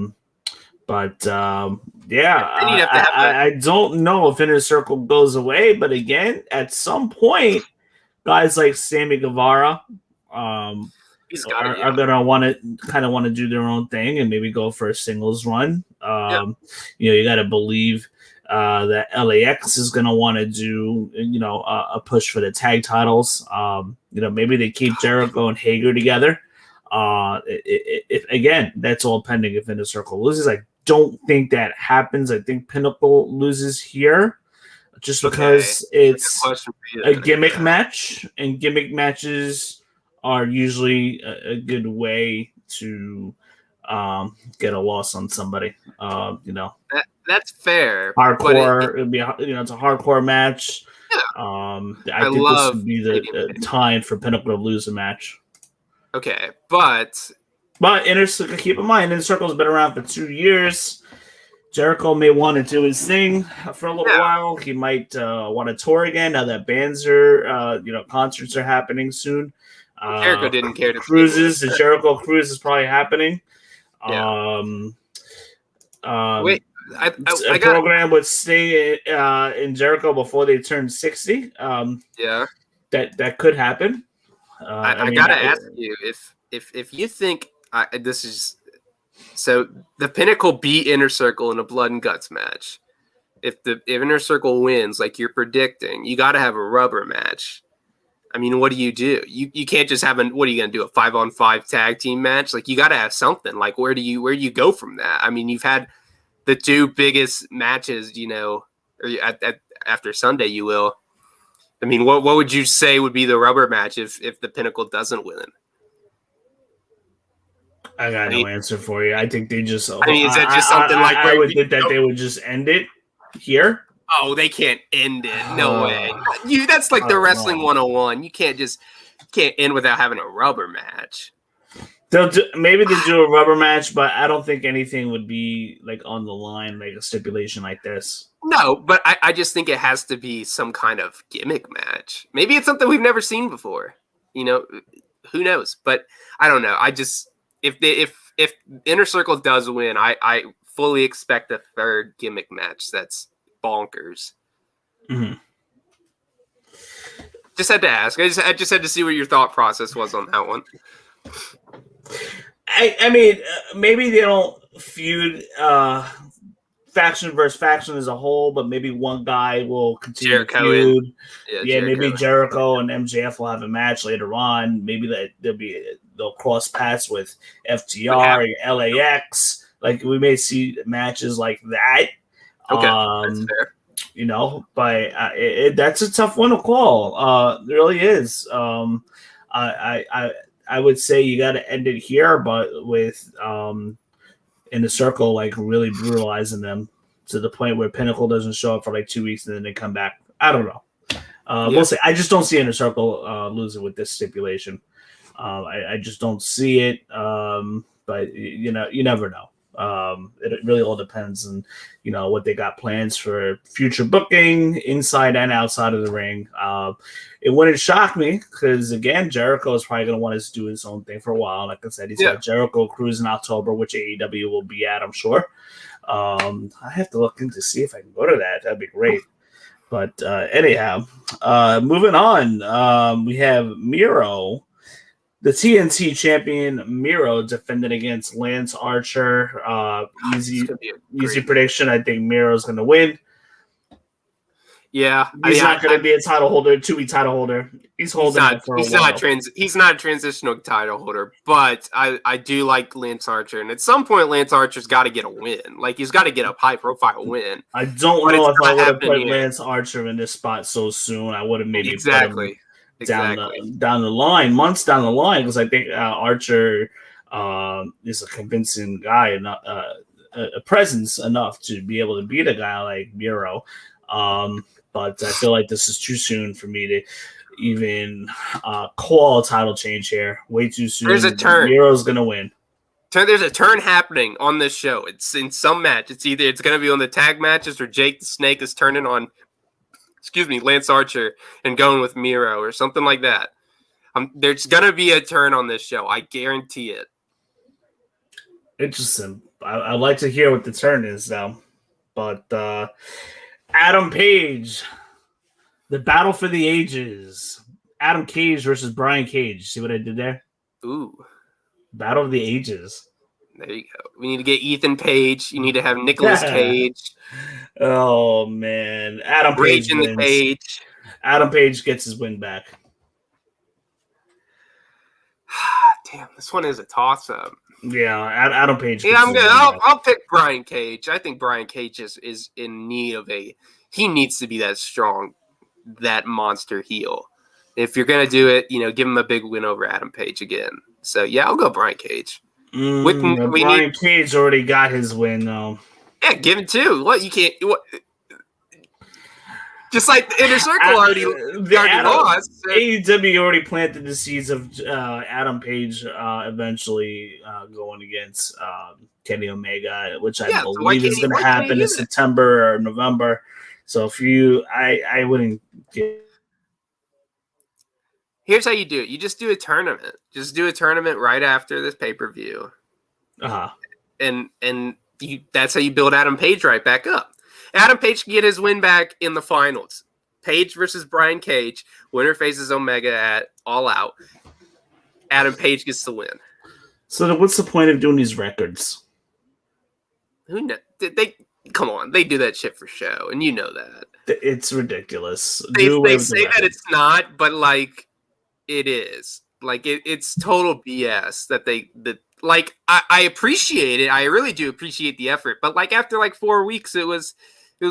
don't know if Inner Circle goes away, but again, at some point, guys like Sammy Guevara are gonna want to do their own thing and maybe go for a singles run. You got to believe that LAX is going to want to do, a push for the tag titles. Maybe they keep Jericho and Hager together. Again, that's all pending if Inner Circle loses. I don't think that happens. I think Pinnacle loses here just because it's a gimmick match, and gimmick matches are usually a good way to get a loss on somebody. That's fair. Hardcore. It'd be it's a hardcore match. Yeah. I think this would be the time for Pinnacle to lose a match. Okay, but Inner Circle, keep in mind, Inner Circle's been around for 2 years. Jericho may want to do his thing for a little while. He might want to tour again now that bands are, concerts are happening soon. Jericho didn't care to cruises. The Jericho cruise is probably happening. Yeah. Wait, I got program with Sting in Jericho before they turn 60. That could happen. I gotta ask you if you think this is so. The Pinnacle beat Inner Circle in a blood and guts match. If Inner Circle wins, like you're predicting, you got to have a rubber match. I mean, what do? You can't just have what are you gonna do? A 5-on-5 tag team match? Like you got to have something. Like where do you go from that? I mean, you've had the two biggest matches, or after Sunday, you will. I mean, what would you say would be the rubber match if the Pinnacle doesn't win? I got no answer for you. I think they just. Is that just something I would think that they would just end it here. Oh, they can't end it. No way. That's like the wrestling 101. You can't end without having a rubber match. Maybe they do a rubber match, but I don't think anything would be like on the line, like a stipulation like this. No, but I just think it has to be some kind of gimmick match. Maybe it's something we've never seen before. who knows? But I don't know. I just if Inner Circle does win, I fully expect a third gimmick match that's bonkers. Mm-hmm. Just had to ask. I just had to see what your thought process was on that one. I mean, maybe they don't feud faction versus faction as a whole, but maybe one guy will continue to feud. Maybe Jericho and MJF will have a match later on. Maybe they'll cross paths with FTR or LAX. Like we may see matches like that. Okay, that's fair. You know, but that's a tough one to call. It really is. I would say you got to end it here, but with in the Circle, like really brutalizing them to the point where Pinnacle doesn't show up for like 2 weeks and then they come back. I don't know. We'll see. I just don't see Inner Circle losing with this stipulation. I just don't see it. But you never know. It really all depends on, what they got plans for future booking inside and outside of the ring. It wouldn't shock me because, again, Jericho is probably going to want us to do his own thing for a while. Like I said, he's got Jericho Cruise in October, which AEW will be at, I'm sure. I have to look in to see if I can go to that. That'd be great. But anyhow, moving on, we have Miro. The TNT champion Miro defended against Lance Archer. Easy prediction. I think Miro's going to win. Yeah, he's not going to be a title holder, 2-week title holder. He's holding it for a while. He's not a transitional title holder, but I do like Lance Archer, and at some point, Lance Archer's got to get a win. Like he's got to get a high-profile win. I don't know if I would have put Lance Archer in this spot so soon. I would have maybe exactly. Down the line, months down the line, because I think Archer is a convincing guy and a presence enough to be able to beat a guy like Miro. But I feel like this is too soon for me to even call a title change here. Way too soon. There's a turn. Miro's gonna win. There's a turn happening on this show. It's in some match. It's going to be on the tag matches, or Jake the Snake is turning on Lance Archer and going with Miro or something like that. There's going to be a turn on this show. I guarantee it. Interesting. I'd like to hear what the turn is, though. But Adam Page, the battle for the ages. Adam Cage versus Brian Cage. See what I did there? Ooh. Battle of the ages. There you go. We need to get Ethan Page. You need to have Nicolas Cage. Oh man, Adam Page wins. Page. Adam Page gets his win back. Damn, this one is a toss-up. Yeah, Adam Page. Yeah, I'm good. I'll pick Brian Cage. I think Brian Cage is in need of he needs to be that strong, that monster heel. If you're gonna do it, give him a big win over Adam Page again. So yeah, I'll go Brian Cage. Brian Cage already got his win though. Yeah, give it two. What you can't? What? Just like the Inner Circle already lost. AEW already planted the seeds of Adam Page eventually going against Kenny Omega, which I believe is going to happen in September or November. So if I wouldn't get. Here's how you do it. You just do a tournament. Just do a tournament right after this pay-per-view. Uh-huh. And that's how you build Adam Page right back up. Adam Page can get his win back in the finals. Page versus Brian Cage. Winner faces Omega at All Out. Adam Page gets the win. So then what's the point of doing these records? Who knows? Come on. They do that shit for show, and you know that. It's ridiculous. They say that it's not, but it is. It's total BS that I appreciate it. I really do appreciate the effort. But after 4 weeks, it was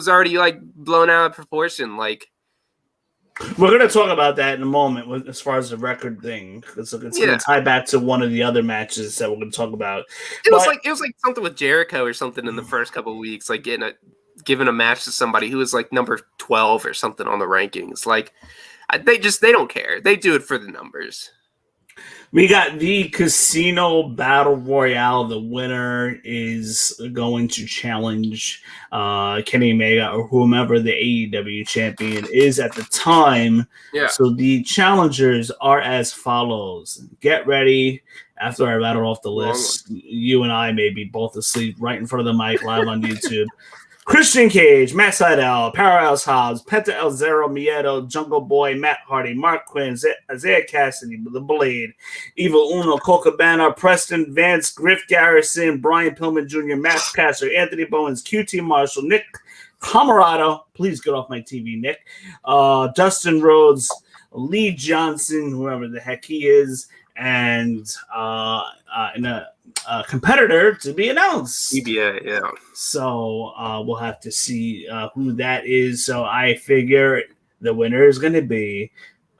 already blown out of proportion. We're going to talk about that in a moment as far as the record thing. It's going to tie back to one of the other matches that we're going to talk about. It was like something with Jericho or something in the first couple of weeks, giving a match to somebody who was number 12 or something on the rankings. They don't care. They do it for the numbers. We got the Casino Battle Royale. The winner is going to challenge Kenny Omega or whomever the AEW champion is at the time. Yeah. So the challengers are as follows. Get ready. After I rattle off the list, you and I may be both asleep right in front of the mic live on YouTube. Christian Cage, Matt Sydal, Powerhouse Hobbs, Penta El Zero Miedo, Jungle Boy, Matt Hardy, Mark Quinn, Isaiah Cassidy, The Blade, Evil Uno, Cole Cabana, Preston Vance, Griff Garrison, Brian Pillman Jr., Max Caster, Anthony Bowens, QT Marshall, Nick Camarado, please get off my TV, Nick, Dustin Rhodes, Lee Johnson, whoever the heck he is, and a competitor to be announced. TBA, yeah. So we'll have to see who that is. So I figure the winner is going to be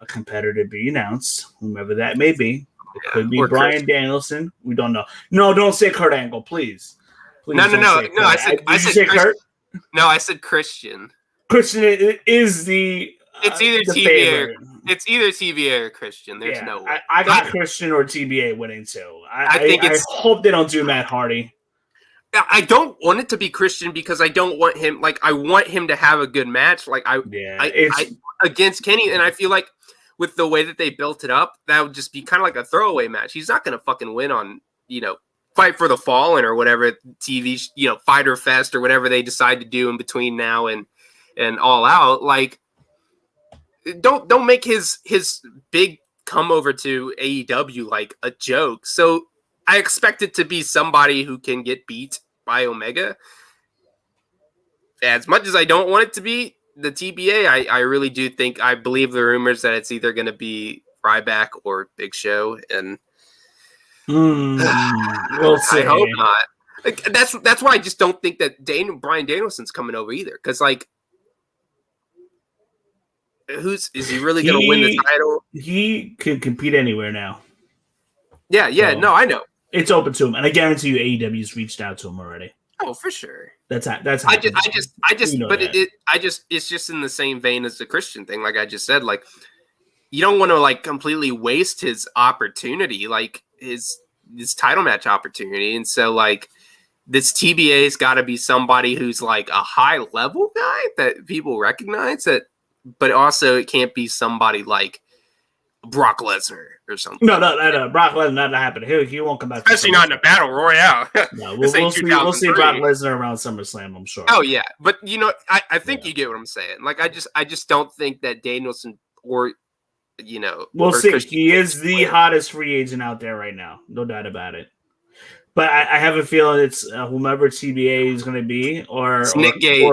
a competitor to be announced, whomever that may be. It could be Bryan Danielson. We don't know. No, don't say Kurt Angle, please. No. I said Kurt. No, I said Christian. Christian is the. It's either TBA. It's either TBA or Christian. There's no way. I got Christian or TBA winning too. I hope they don't do Matt Hardy. I don't want it to be Christian because I don't want him. Like, I want him to have a good match. Like, I against Kenny, and I feel like with the way that they built it up, that would just be kind of like a throwaway match. He's not going to fucking win on Fight for the Fallen or whatever TV Fighter Fest or whatever they decide to do in between now and All Out. Like, don't make his big come over to AEW like a joke. So I expect it to be somebody who can get beat by Omega. As much as I don't want it to be the TBA, I really do think, I believe the rumors that it's either going to be Ryback or Big Show, and we'll see. I hope not. Like, that's why I just don't think that Bryan Danielson's coming over either, because like, is he really going to win the title? He could compete anywhere now. Yeah, so, no, I know. It's open to him, and I guarantee you AEW's reached out to him already. Oh, for sure. That's it's just in the same vein as the Christian thing. Like I just said, like, you don't want to like completely waste his opportunity, like his title match opportunity. And so like this TBA's got to be somebody who's like a high level guy that people recognize, that, but also it can't be somebody like Brock Lesnar or something. No. Brock Lesnar not happening. He won't come back. Especially not in a battle royale. No, we'll see Brock Lesnar around SummerSlam, I'm sure. Oh yeah, but I think you get what I'm saying. Like I just don't think that Danielson or we'll see. Christian, he is the hottest free agent out there right now, no doubt about it. But I have a feeling it's whomever TBA is going to be, or Nick Gage.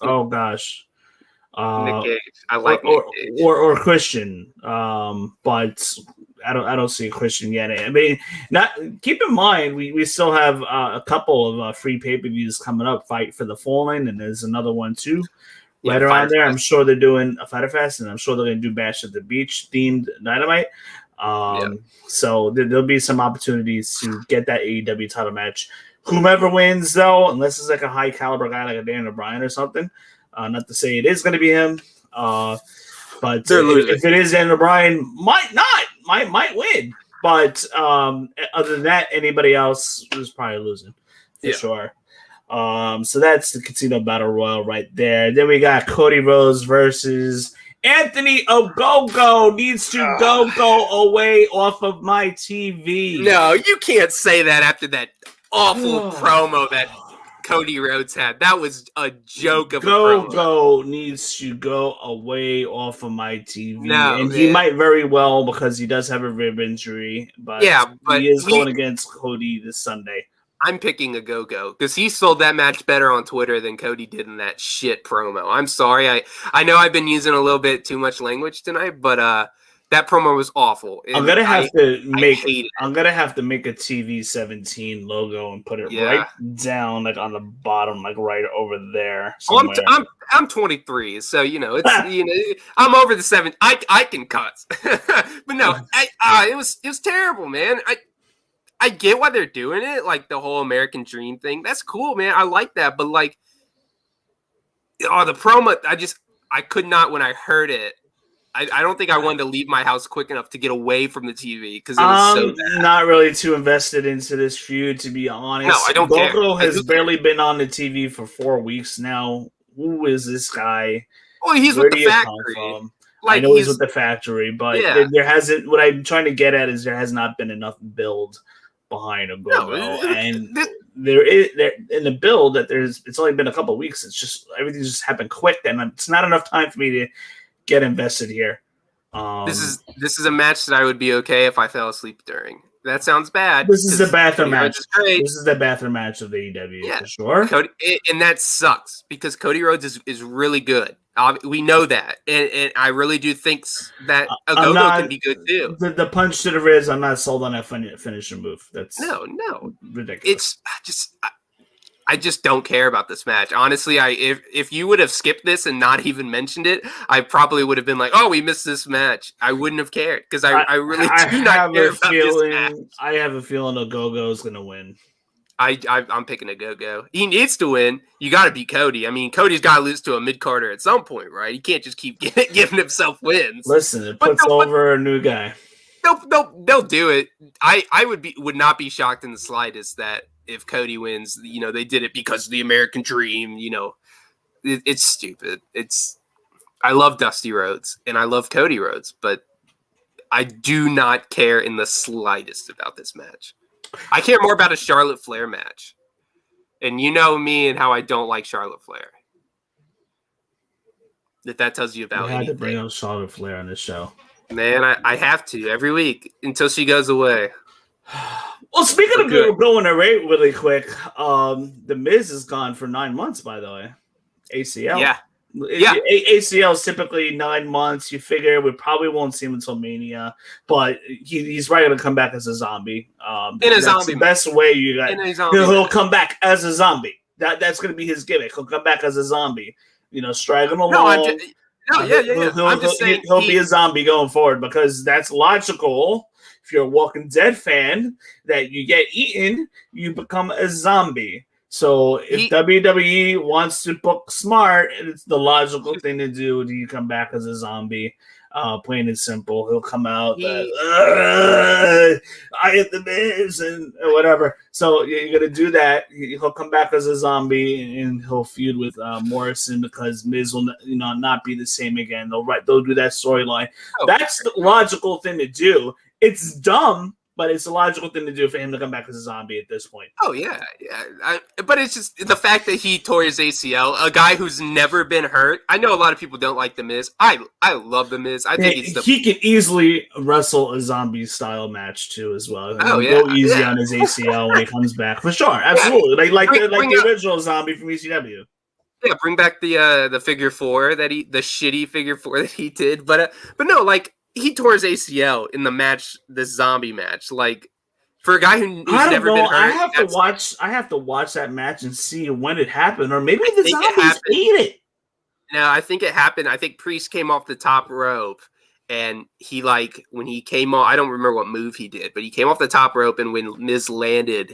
Oh gosh. Nick Gage. I like Nick Gage. Or Christian, but I don't see a Christian yet. I mean, keep in mind we still have a couple of free pay-per-views coming up. Fight for the Fallen, and there's another one too right around there. I'm sure they're doing a Fighter Fest, and I'm sure they're going to do Bash at the Beach themed Dynamite. So there'll be some opportunities to get that AEW title match. Whomever wins, though, unless it's like a high caliber guy like a Daniel Bryan or something. Not to say it is going to be him, but if it is Daniel Bryan, might win. But other than that, anybody else is probably losing for sure. So that's the Casino Battle Royal right there. Then we got Cody Rhodes versus Anthony Ogogo. Needs to go away off of my TV. No, you can't say that after that awful promo that Cody Rhodes had. That was a joke of a promo. Go needs to go away off of my TV. He might very well, because he does have a rib injury. But he is going against Cody this Sunday. I'm picking a go-go because he sold that match better on Twitter than Cody did in that shit promo. I'm sorry. I know I've been using a little bit too much language tonight, but that promo was awful. I'm gonna have to make a TV 17 logo and put it right down, like on the bottom, like right over there. Well, I'm 23, so it's I'm over the 7. I can cuss, but no, it was terrible, man. I get why they're doing it, like the whole American Dream thing. That's cool, man. I like that, but like, the promo, I could not, when I heard it, I don't think I wanted to leave my house quick enough to get away from the TV because it was so bad. Not really too invested into this feud, to be honest. No, I don't care. Gogo has barely been on the TV for 4 weeks now. Who is this guy? Oh, he's with the factory. I know he's with the factory, but there hasn't. What I'm trying to get at is there has not been enough build behind a Gogo, and there in the build that it's only been a couple of weeks. It's just everything's just happened quick, and it's not enough time for me to get invested here. This is a match that I would be okay if I fell asleep during. That sounds bad. This is the bathroom match. This is the bathroom match of the AEW for sure. And that sucks because Cody Rhodes is really good. We know that, and I really do think that a Gogo can be good too. The punch to the ribs, I'm not sold on that finisher move. That's no ridiculous. I just don't care about this match. Honestly, if you would have skipped this and not even mentioned it, I probably would have been like, "Oh, we missed this match." I wouldn't have cared because I really do not care about this match. I have a feeling Ogogo is going to win. I'm picking a Go-Go. He needs to win. You got to beat Cody. I mean, Cody's got to lose to a mid-carder at some point, right? He can't just keep giving himself wins. Listen, it puts over a new guy. They'll do it. I would not be shocked in the slightest that if Cody wins, they did it because of the American dream. It's stupid. I love Dusty Rhodes and I love Cody Rhodes, but I do not care in the slightest about this match. I care more about a Charlotte Flair match. And you know me and how I don't like Charlotte Flair. That tells you about anything. I had to bring up Charlotte Flair on this show. Man, I have to every week until she goes away. Well, speaking of going to rate really quick, The Miz is gone for 9 months, by the way. ACL. Yeah. ACL is typically 9 months. You figure we probably won't see him until Mania, but he's probably going to come back as a zombie. That's the best way you got. He'll come back as a zombie. That's going to be his gimmick. He'll come back as a zombie. Straggling along. He'll be a zombie going forward because that's logical. If you're a Walking Dead fan, that you get eaten, you become a zombie. So if WWE wants to book smart, it's the logical thing to do. Do you come back as a zombie? Plain and simple. He'll come out, I hit the Miz and whatever. So you're gonna do that. He'll come back as a zombie and he'll feud with Morrison because Miz will not be the same again. They'll do that storyline. That's the logical thing to do. It's dumb. But it's a logical thing to do for him to come back as a zombie at this point. Oh, yeah. But it's just the fact that he tore his ACL, a guy who's never been hurt. I know a lot of people don't like The Miz. I love The Miz. I think he can easily wrestle a zombie-style match, too, as well. Go easy on his ACL when he comes back. For sure. Absolutely. Yeah. Like the original zombie from ECW. Yeah, bring back the figure four the shitty figure four that he did. But no, like, he tore his ACL in the match, the zombie match. Like, for a guy who's never been hurt, I have to watch that match and see when it happened, or maybe the zombies ate it. No, I think it happened. I think Priest came off the top rope, and he when he came off, I don't remember what move he did, but he came off the top rope, and when Miz landed,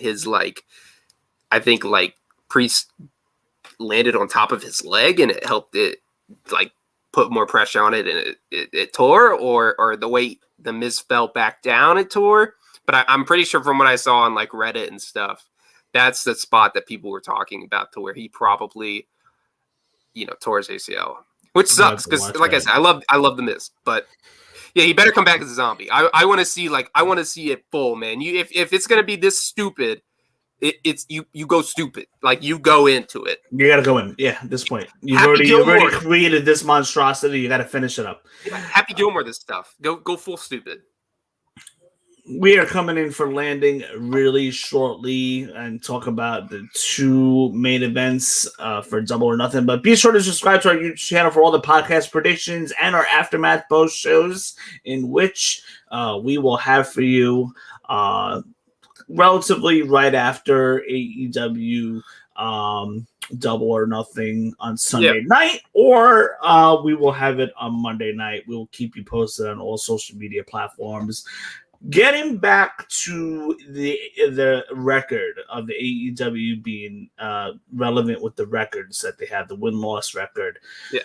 I think Priest landed on top of his leg, and it helped it put more pressure on it, and it tore, or the way the Miz fell back down, it tore. But I'm pretty sure from what I saw on Reddit and stuff, that's the spot that people were talking about, to where he probably, tore his ACL, which sucks because, I said, I love the Miz, but yeah, he better come back as a zombie. I want to see it full, man. If it's gonna be this stupid. It's you go stupid. You go into it. You gotta go in. Yeah, at this point. You've already created this monstrosity. You gotta finish it up. Yeah, Happy Gilmore this stuff. Go full stupid. We are coming in for landing really shortly and talk about the two main events for Double or Nothing. But be sure to subscribe to our YouTube channel for all the podcast predictions and our aftermath post shows, in which we will have for you relatively right after AEW Double or Nothing on Sunday night, or we will have it on Monday night. We'll keep you posted on all social media platforms. Getting back to the record of the AEW being relevant with the records that they have, the win-loss record. Yeah.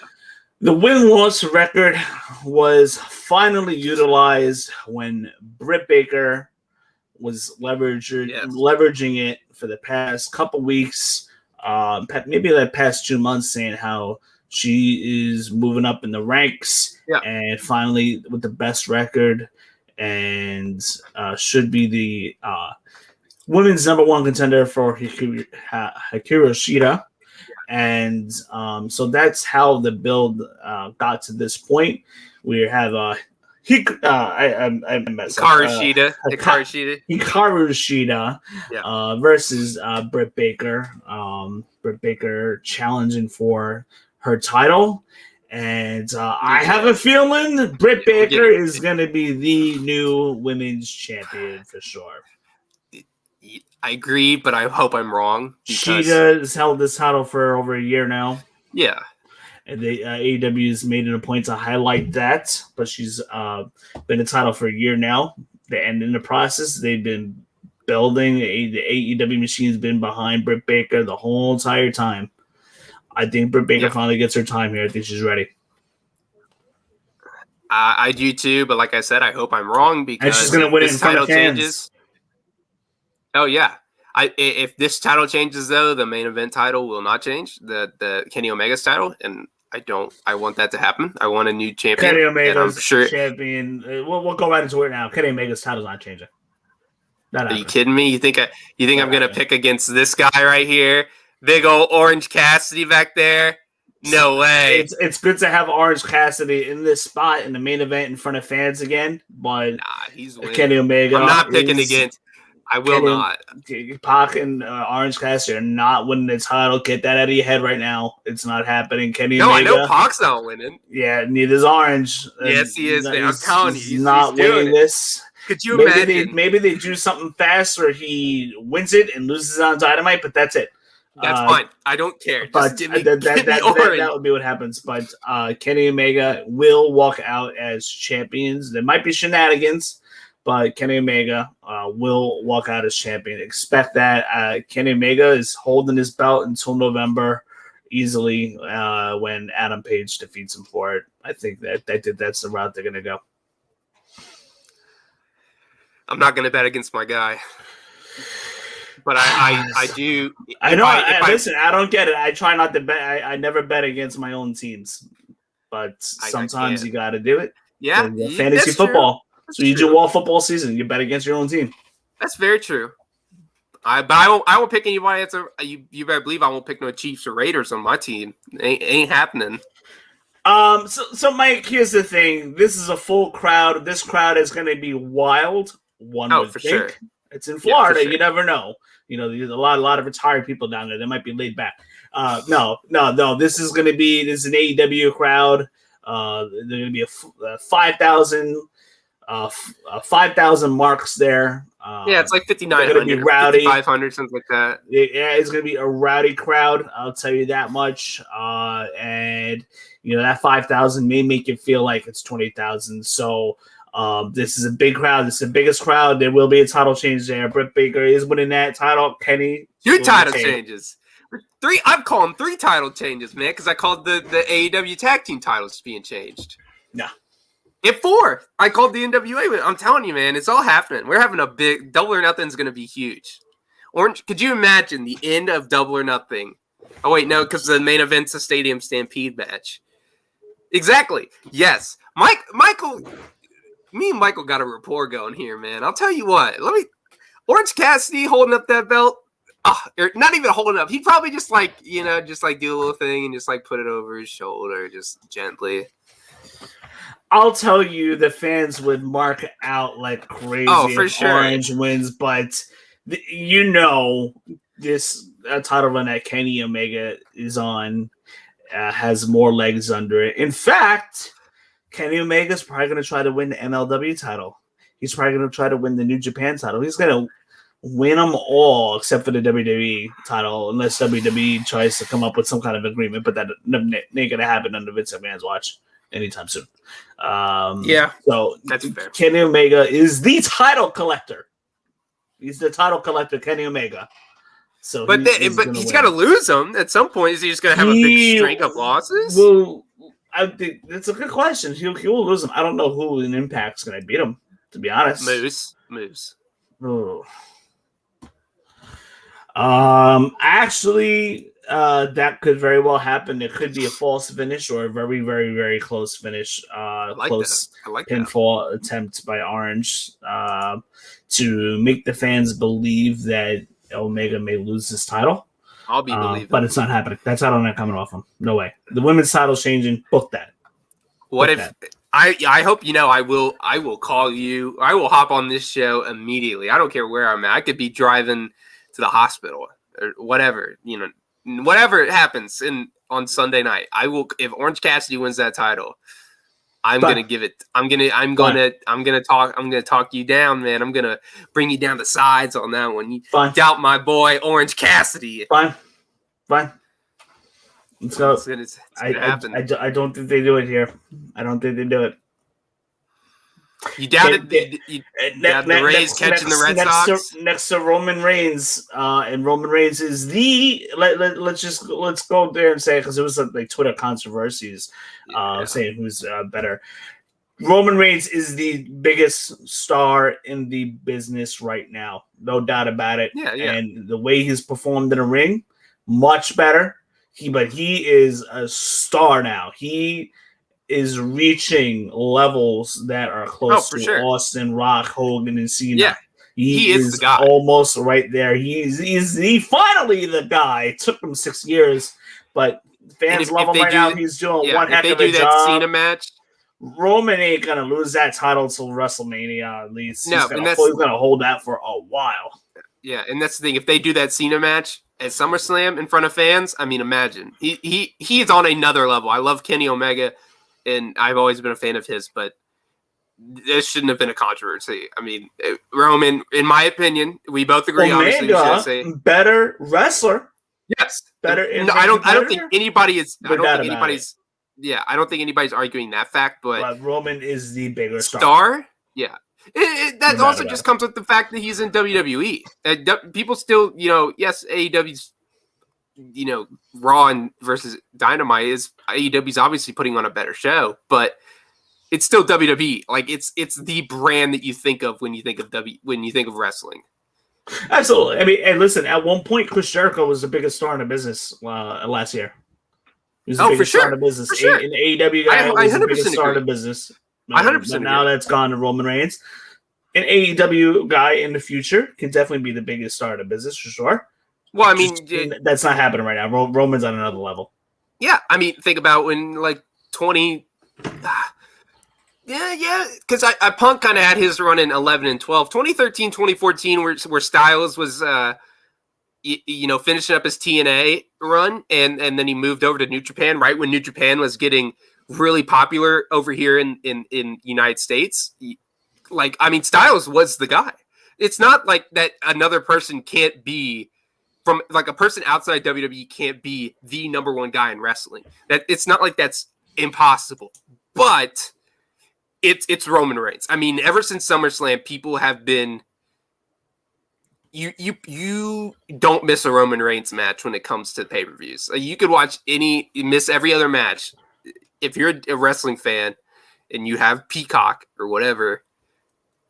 The win-loss record was finally utilized when Britt Baker was leveraging it for the past couple weeks, maybe the past 2 months, saying how she is moving up in the ranks and finally with the best record and should be the women's number one contender for Hikaru Shida. And so that's how the build got to this point. We have Hikaru Shida versus Britt Baker. Britt Baker challenging for her title. And I have a feeling Britt Baker is going to be the new women's champion for sure. I agree, but I hope I'm wrong. Shida has held this title for over a year now. Yeah. And the AEW has made it a point to highlight that, but she's been a title for a year now. And in the process, they've been building. The AEW machine's been behind Britt Baker the whole entire time. I think Britt Baker finally gets her time here. I think she's ready. I do too, but like I said, I hope I'm wrong because and she's going to win it in front of fans. Changes. Oh yeah. If this title changes though, the main event title will not change. The Kenny Omega's title, and I want that to happen. I want a new champion. Kenny Omega's champion. We'll go right into it now. Kenny Omega's title's not changing. Are you kidding me? You think I'm gonna pick against this guy right here? Big old Orange Cassidy back there? No way. It's good to have Orange Cassidy in this spot in the main event in front of fans again, but he's winning. Kenny Omega. I'm not picking against. I will not. Pac and Orange Cassidy are not winning the title. Get that out of your head right now. It's not happening. Kenny Omega. I know Pac's not winning. Yeah, neither is Orange. Yes, he is. I'm telling you, he's not winning this. Could you imagine? Maybe they do something fast where he wins it and loses on Dynamite, but that's it. That's fine. I don't care. But that would be what happens. But Kenny Omega will walk out as champions. There might be shenanigans, but Kenny Omega will walk out as champion. Expect that. Kenny Omega is holding his belt until November easily when Adam Page defeats him for it. I think that's the route they're going to go. I'm not going to bet against my guy. But I do. I know. Listen, I don't get it. I try not to bet. I never bet against my own teams. But sometimes you got to do it. Yeah. Fantasy football. So you do all football season. You bet against your own team. That's very true. I won't pick anybody. You better believe I won't pick no Chiefs or Raiders on my team. It ain't happening. So Mike, here's the thing. This is a full crowd. This crowd is going to be wild. One would think. Sure. It's in Florida. Sure. You never know. There's a lot of retired people down there. They might be laid back. No. This is an AEW crowd. There's going to be a 5,000 marks there. It's like 5,900, 5,500, something like that. Yeah, it's going to be a rowdy crowd. I'll tell you that much. And that 5,000 may make it feel like it's 20,000. So. This is a big crowd. This is the biggest crowd. There will be a title change there. Britt Baker is winning that title. Kenny. 2 title changes. 3. I'm calling 3 title changes, man, because I called the AEW tag team titles being changed. Yeah. At 4, I called the NWA. I'm telling you, man, it's all happening. We're having a big Double or Nothing is going to be huge. Orange, could you imagine the end of Double or Nothing? Oh wait, no, because the main event's a Stadium Stampede match. Exactly. Yes, Michael. Me and Michael got a rapport going here, man. I'll tell you what. Orange Cassidy holding up that belt. Or not even holding up. He'd probably just do a little thing and just put it over his shoulder, just gently. I'll tell you, the fans would mark out like crazy. Oh, for sure. Orange wins, but this title run that Kenny Omega is on has more legs under it. In fact. Kenny Omega's probably going to try to win the MLW title. He's probably going to try to win the New Japan title. He's going to win them all except for the WWE title, unless WWE tries to come up with some kind of agreement. But that ain't going to happen under Vince McMahon's watch anytime soon. So that's fair. Kenny Omega is the title collector. He's the title collector, Kenny Omega. So, he's got to lose them at some point. Is he just going to have a big string of losses? Well, I think it's a good question. He will lose him. I don't know who in Impact's going to beat him, to be honest. Moose. Oh. Actually, that could very well happen. It could be a false finish or a very, very, very close finish. Close pinfall attempt by Orange to make the fans believe that Omega may lose his title. I'll be believing. But it's not happening. That title not coming off him. No way. The women's title's changing. Book that. I hope I will call you. I will hop on this show immediately. I don't care where I'm at. I could be driving to the hospital or whatever, whatever happens on Sunday night. I will, if Orange Cassidy wins that title, I'm going to give it. I'm going to talk you down, man. I'm going to bring you down the sides on that one. You doubt my boy Orange Cassidy. Fine. Let's go. It's gonna happen. I don't think they do it here. I don't think they do it. You doubt it? The Rays catching the Red Sox? Next to Roman Reigns. And Roman Reigns is the... Let's go there and say it because it was like Twitter controversies saying who's better. Roman Reigns is the biggest star in the business right now. No doubt about it. Yeah. And the way he's performed in a ring, much better. But he is a star now. He is reaching levels that are close to Austin, Rock, Hogan, and Cena. Yeah, he is the guy. Almost right there. He's finally the guy. It took him 6 years, but fans love him right now. He's doing one heck of a job. If they do that Cena match, Roman ain't gonna lose that title till WrestleMania at least. No, he's gonna hold that for a while. Yeah, and that's the thing. If they do that Cena match at SummerSlam in front of fans, I mean, imagine he is on another level. I love Kenny Omega, and I've always been a fan of his, but this shouldn't have been a controversy. I mean, Roman, in my opinion, we both agree. Omega, obviously, better wrestler. Yes, better. No, I don't think anybody is. I don't think anybody's. Yeah, I don't think anybody's arguing that fact. But Roman is the bigger star. Yeah. That also just comes with the fact that he's in WWE. People still, yes, AEW's, Raw versus Dynamite is AEW's obviously putting on a better show, but it's still WWE. Like it's the brand that you think of when you think of wrestling. Absolutely. I mean, and listen, at one point, Chris Jericho was the biggest star in the business last year. He was the biggest star in the business. In AEW, guy was the biggest star in the business. 100%. Now that's gone to Roman Reigns. An AEW guy in the future can definitely be the biggest star of the business for sure. Well, I mean, that's not happening right now. Roman's on another level. Yeah, I mean, think about when like 20. Yeah, because I Punk kind of had his run in 11 and 12. 2013, 2014, where Styles was, finishing up his TNA run, and then he moved over to New Japan right when New Japan was getting really popular over here in United States. Like, I mean, Styles was the guy. It's not like that another person can't be from like a person outside WWE can't be the number one guy in wrestling. That it's not like that's impossible, but it's Roman Reigns. I mean, ever since SummerSlam, people have been you don't miss a Roman Reigns match when it comes to pay-per-views. Like, you could watch miss every other match. If you're a wrestling fan and you have Peacock or whatever,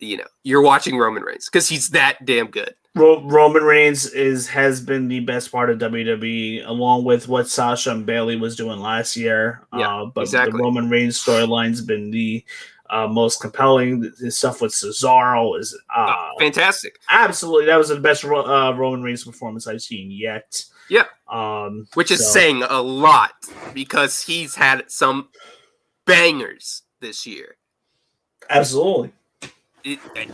you're watching Roman Reigns because he's that damn good. Roman Reigns has been the best part of WWE, along with what Sasha and Bayley was doing last year. But exactly. The Roman Reigns storyline's been the most compelling. The stuff with Cesaro is fantastic. Absolutely, that was the best Roman Reigns performance I've seen yet. Yeah, which is saying a lot because he's had some bangers this year. Absolutely.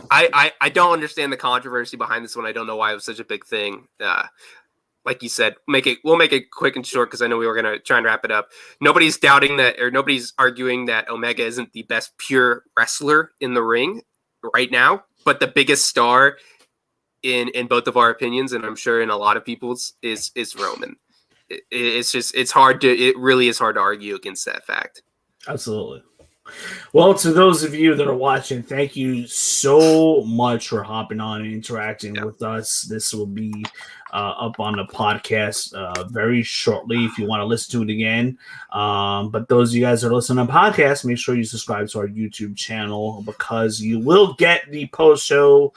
I don't understand the controversy behind this one. I don't know why it was such a big thing. Like you said, we'll make it quick and short because I know we were going to try and wrap it up. Nobody's doubting that, or nobody's arguing that Omega isn't the best pure wrestler in the ring right now, but the biggest star in both of our opinions, and I'm sure in a lot of people's, is Roman. It really is hard to argue against that fact. Absolutely. Well, to those of you that are watching, thank you so much for hopping on and interacting with us. This will be up on the podcast very shortly if you want to listen to it again. But those of you guys that are listening to podcasts, make sure you subscribe to our YouTube channel because you will get the post-show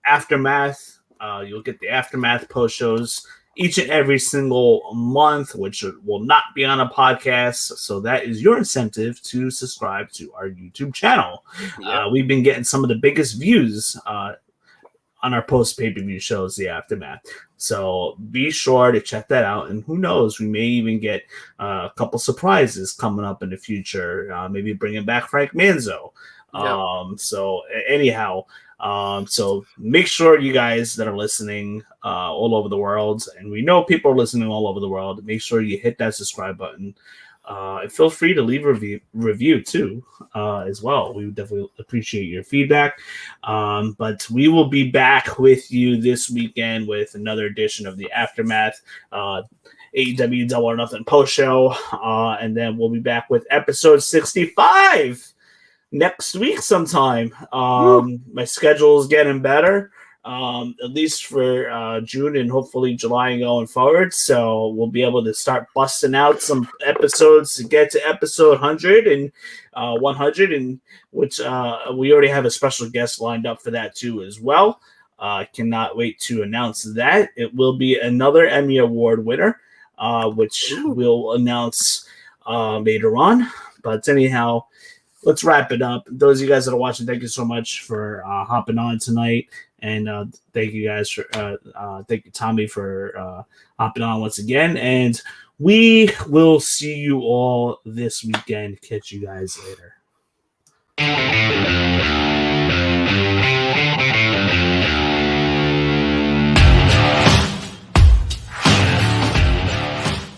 aftermath. You'll get the aftermath post-shows each and every single month, which will not be on a podcast. So that is your incentive to subscribe to our YouTube channel. We've been getting some of the biggest views on our post pay-per-view shows, the aftermath. So be sure to check that out. And who knows, we may even get a couple surprises coming up in the future. Maybe bringing back Frank Manzo. So anyhow, so make sure you guys that are listening all over the world, and we know people are listening all over the world, make sure you hit that subscribe button. And feel free to leave a review too as well. We would definitely appreciate your feedback. But we will be back with you this weekend with another edition of the Aftermath AEW Double or Nothing post show. And then we'll be back with episode 65 next week sometime. My schedule is getting better, at least for June and hopefully July and going forward. So we'll be able to start busting out some episodes to get to episode 100 and 100, and which we already have a special guest lined up for that too as well. Cannot wait to announce that. It will be another Emmy Award winner, which we'll announce later on. But anyhow, let's wrap it up. Those of you guys that are watching, thank you so much for hopping on tonight. And thank you guys for thank you, Tommy, for hopping on once again. And we will see you all this weekend. Catch you guys later.